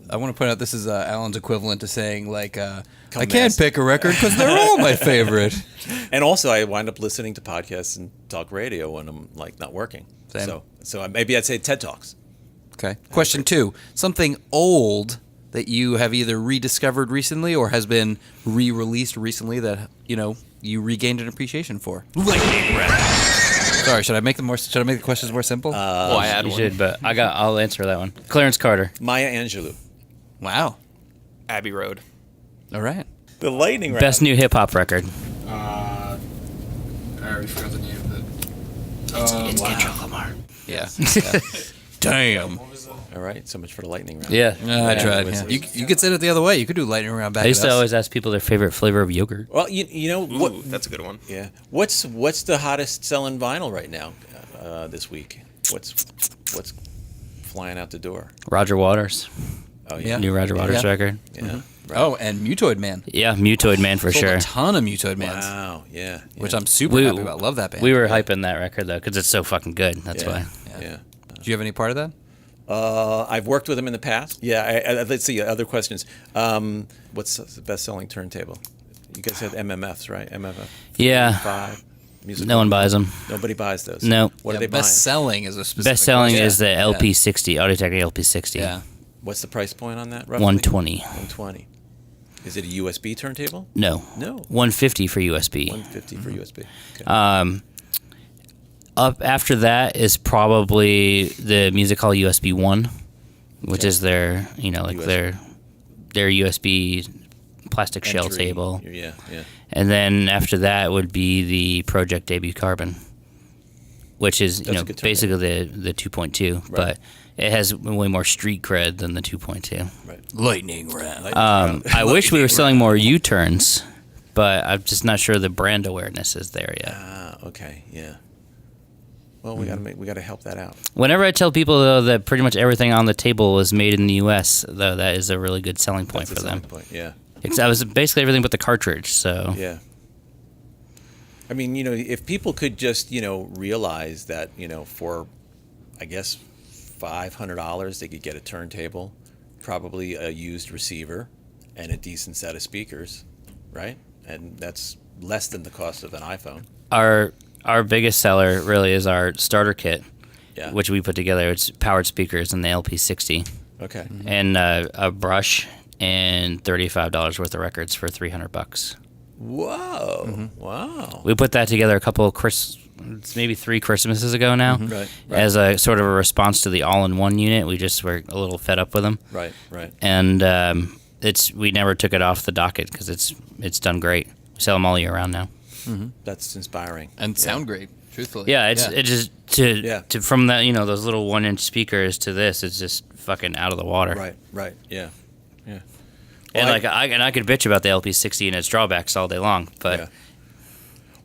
I want to point out this is Alan's equivalent to saying like, I Come can't mass- pick a record because they're all my favorite. And also, I wind up listening to podcasts and talk radio when I'm like not working. Same. So maybe I'd say TED Talks. Okay. Question 2: something old that you have either rediscovered recently or has been re-released recently that you regained an appreciation for. Lightning round. Sorry, should I make the questions more simple? Well, I had You one. should, but I'll answer that one. Clarence Carter. Maya Angelou. Wow. Abbey Road. All right. The lightning round. Best new hip hop record. I already forgot the name of it. It's wow. Kendrick Lamar. Yeah. Damn. All right, so much for the lightning round. Yeah. I tried. it was- Yeah. You could say it the other way. You could do lightning round back. I used at to us. always ask people their favorite flavor of yogurt. Well, you know Ooh, what? that's a good one. Yeah. What's the hottest selling vinyl right now this week? What's flying out the door? Roger Waters. Oh Yeah. New Roger Waters Yeah. record. Yeah. Oh, and Mutoid Man. Yeah, Mutoid Man for Sold sure. a ton of Mutoid Mans, Wow. Yeah. which I'm super We- happy about. Love that band. We were hyping that record though because it's so fucking good. That's why. Yeah. Do you have any part of that? I've worked with him in the past. Yeah. Let's see. Other questions. What's the best-selling turntable? You guys have MMFs, right? MMF. Yeah. 5. Music. No one buys them. Nobody buys those. No. What are they buying? Best selling is a specific. Best selling question. is the LP60, Audio-Technica LP60. Yeah. What's the price point on that? Roughly? 120. 120. Is it a USB turntable? No. No. 150 for USB. 150 for USB. Okay. Up after that is probably the Music Hall USB 1, which is their, USB. their USB plastic shell Entry. table. Yeah. And then after that would be the Project Debut Carbon, which is That's a good basically the 2.2, but it has way more street cred than the 2.2. Right. Lightning round. I wish we were selling more U-turns, but I'm just not sure the brand awareness is there yet. Okay. Yeah. Well, we gotta help that out. Whenever I tell people though that pretty much everything on the table is made in the U.S., though, that is a really good selling point That's for a them. selling point. Yeah. I was basically everything but the cartridge. So Yeah. I mean, if people could just, realize that, for, I guess, $500, they could get a turntable, probably a used receiver, and a decent set of speakers, right? And that's less than the cost of an iPhone. our biggest seller really is our starter kit, Yeah. which we put together. It's powered speakers and the LP60, Okay. and a brush and $35 worth of records for $300. Whoa. Wow. We put that together a couple of maybe 3 Christmases ago now, Right. as a sort of a response to the all-in-one unit. We just were a little fed up with them, Right. and we never took it off the docket because it's done great. We sell them all year round now. That's inspiring. And sound great, truthfully. Yeah, it just to from that those little 1-inch speakers to this, it's just fucking out of the water. Right. Yeah. And Well, I could bitch about the LP60 and its drawbacks all day long, but Yeah.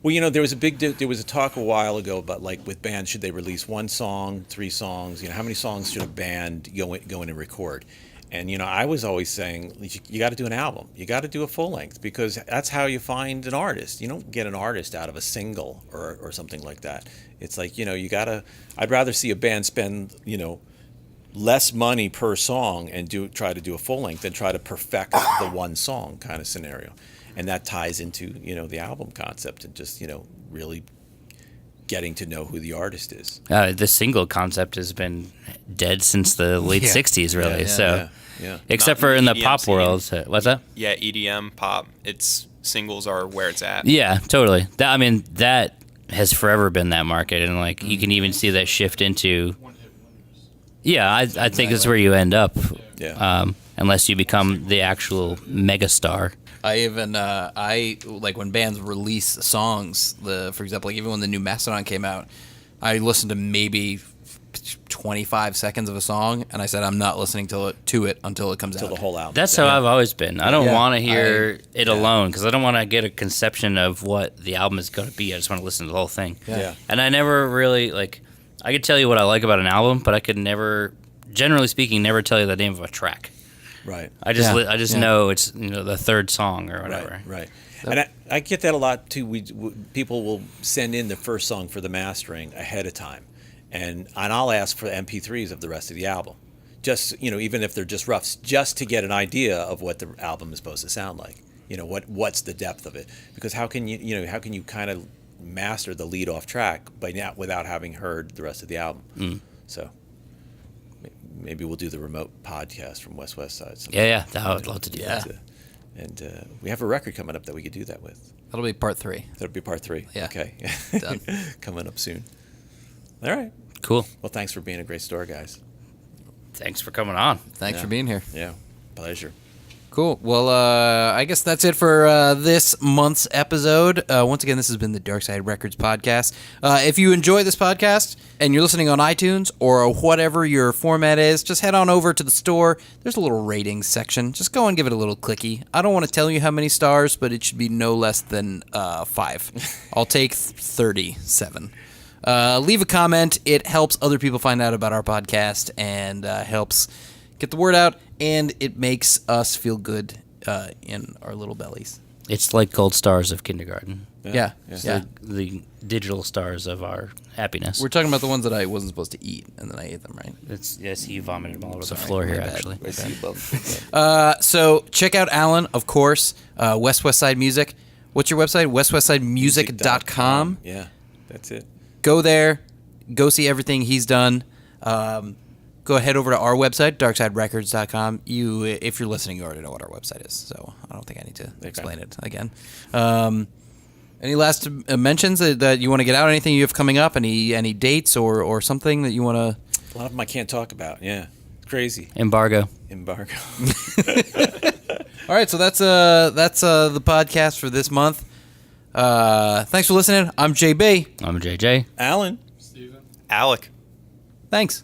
Well, there was a talk a while ago about with bands, should they release 1 song, 3 songs? How many songs should a band go in and record? And I was always saying you got to do an album, you got to do a full length, because that's how you find an artist. You don't get an artist out of a single or something like that. It's like you gotta. I'd rather see a band spend less money per song and try to do a full length than try to perfect the 1 song kind of scenario. And that ties into the album concept and just really getting to know who the artist is. the single concept has been dead since the late Yeah. 60s, really. Yeah. Except Not for in the EDM pop scene. world. What's that? Yeah, EDM, pop. Its singles are where it's at. Yeah, totally. That has forever been that market, and you can even see that shift into. Yeah, I think it's where you end up. Yeah. Unless you become the actual megastar. I even when bands release songs. For example, even when the new Mastodon came out, I listened to maybe 25 seconds of a song, and I said I'm not listening to it until it comes To out. the whole album. That's how I've always been. I don't Yeah, want to hear it alone because I don't want to get a conception of what the album is going to be. I just want to listen to the whole thing. Yeah. And I never really I could tell you what I like about an album, but I could never, generally speaking, never tell you the name of a track. Right. I just know it's the 3rd song or whatever. Right. And I get that a lot too. People will send in the first song for the mastering ahead of time, and I'll ask for MP3s of the rest of the album, just even if they're just roughs, just to get an idea of what the album is supposed to sound like. What's the depth of it? Because how can you kind of master the lead off track without having heard the rest of the album? So maybe we'll do the remote podcast from West Side sometime. Yeah, I would love to do that. And we have a record coming up that we could do that with. That'll be part 3. That'll be part 3. Yeah. Okay. Done. Coming up soon. All right. Cool. Well, thanks for being a great store, guys. Thanks for coming on. Thanks for being here. Yeah. Pleasure. Cool. Well, I guess that's it for this month's episode. Once again, this has been the Darkside Records podcast. If you enjoy this podcast and you're listening on iTunes or whatever your format is, just head on over to the store. There's a little ratings section. Just go and give it a little clicky. I don't want to tell you how many stars, but it should be no less than 5. I'll take 37. Leave a comment. It helps other people find out about our podcast and helps get the word out, and it makes us feel good in our little bellies. It's like gold stars of kindergarten. Yeah. The digital stars of our happiness. We're talking about the ones that I wasn't supposed to eat, and then I ate them, right? Yes, you vomited them all over the floor here, actually. So check out Alan, of course, West Side Music. What's your website? westwestsidemusic.com. Yeah, that's it. Go there. Go see everything he's done. Go head over to our website, darksiderecords.com. If you're listening, you already know what our website is, so I don't think I need to explain it again. Any last mentions that you want to get out? Anything you have coming up? Any dates or something that you want to? A lot of them I can't talk about. Yeah, it's crazy. Embargo. Embargo. All right, so that's the podcast for this month. Thanks for listening. I'm JB. I'm JJ. Alan. Alec. Thanks.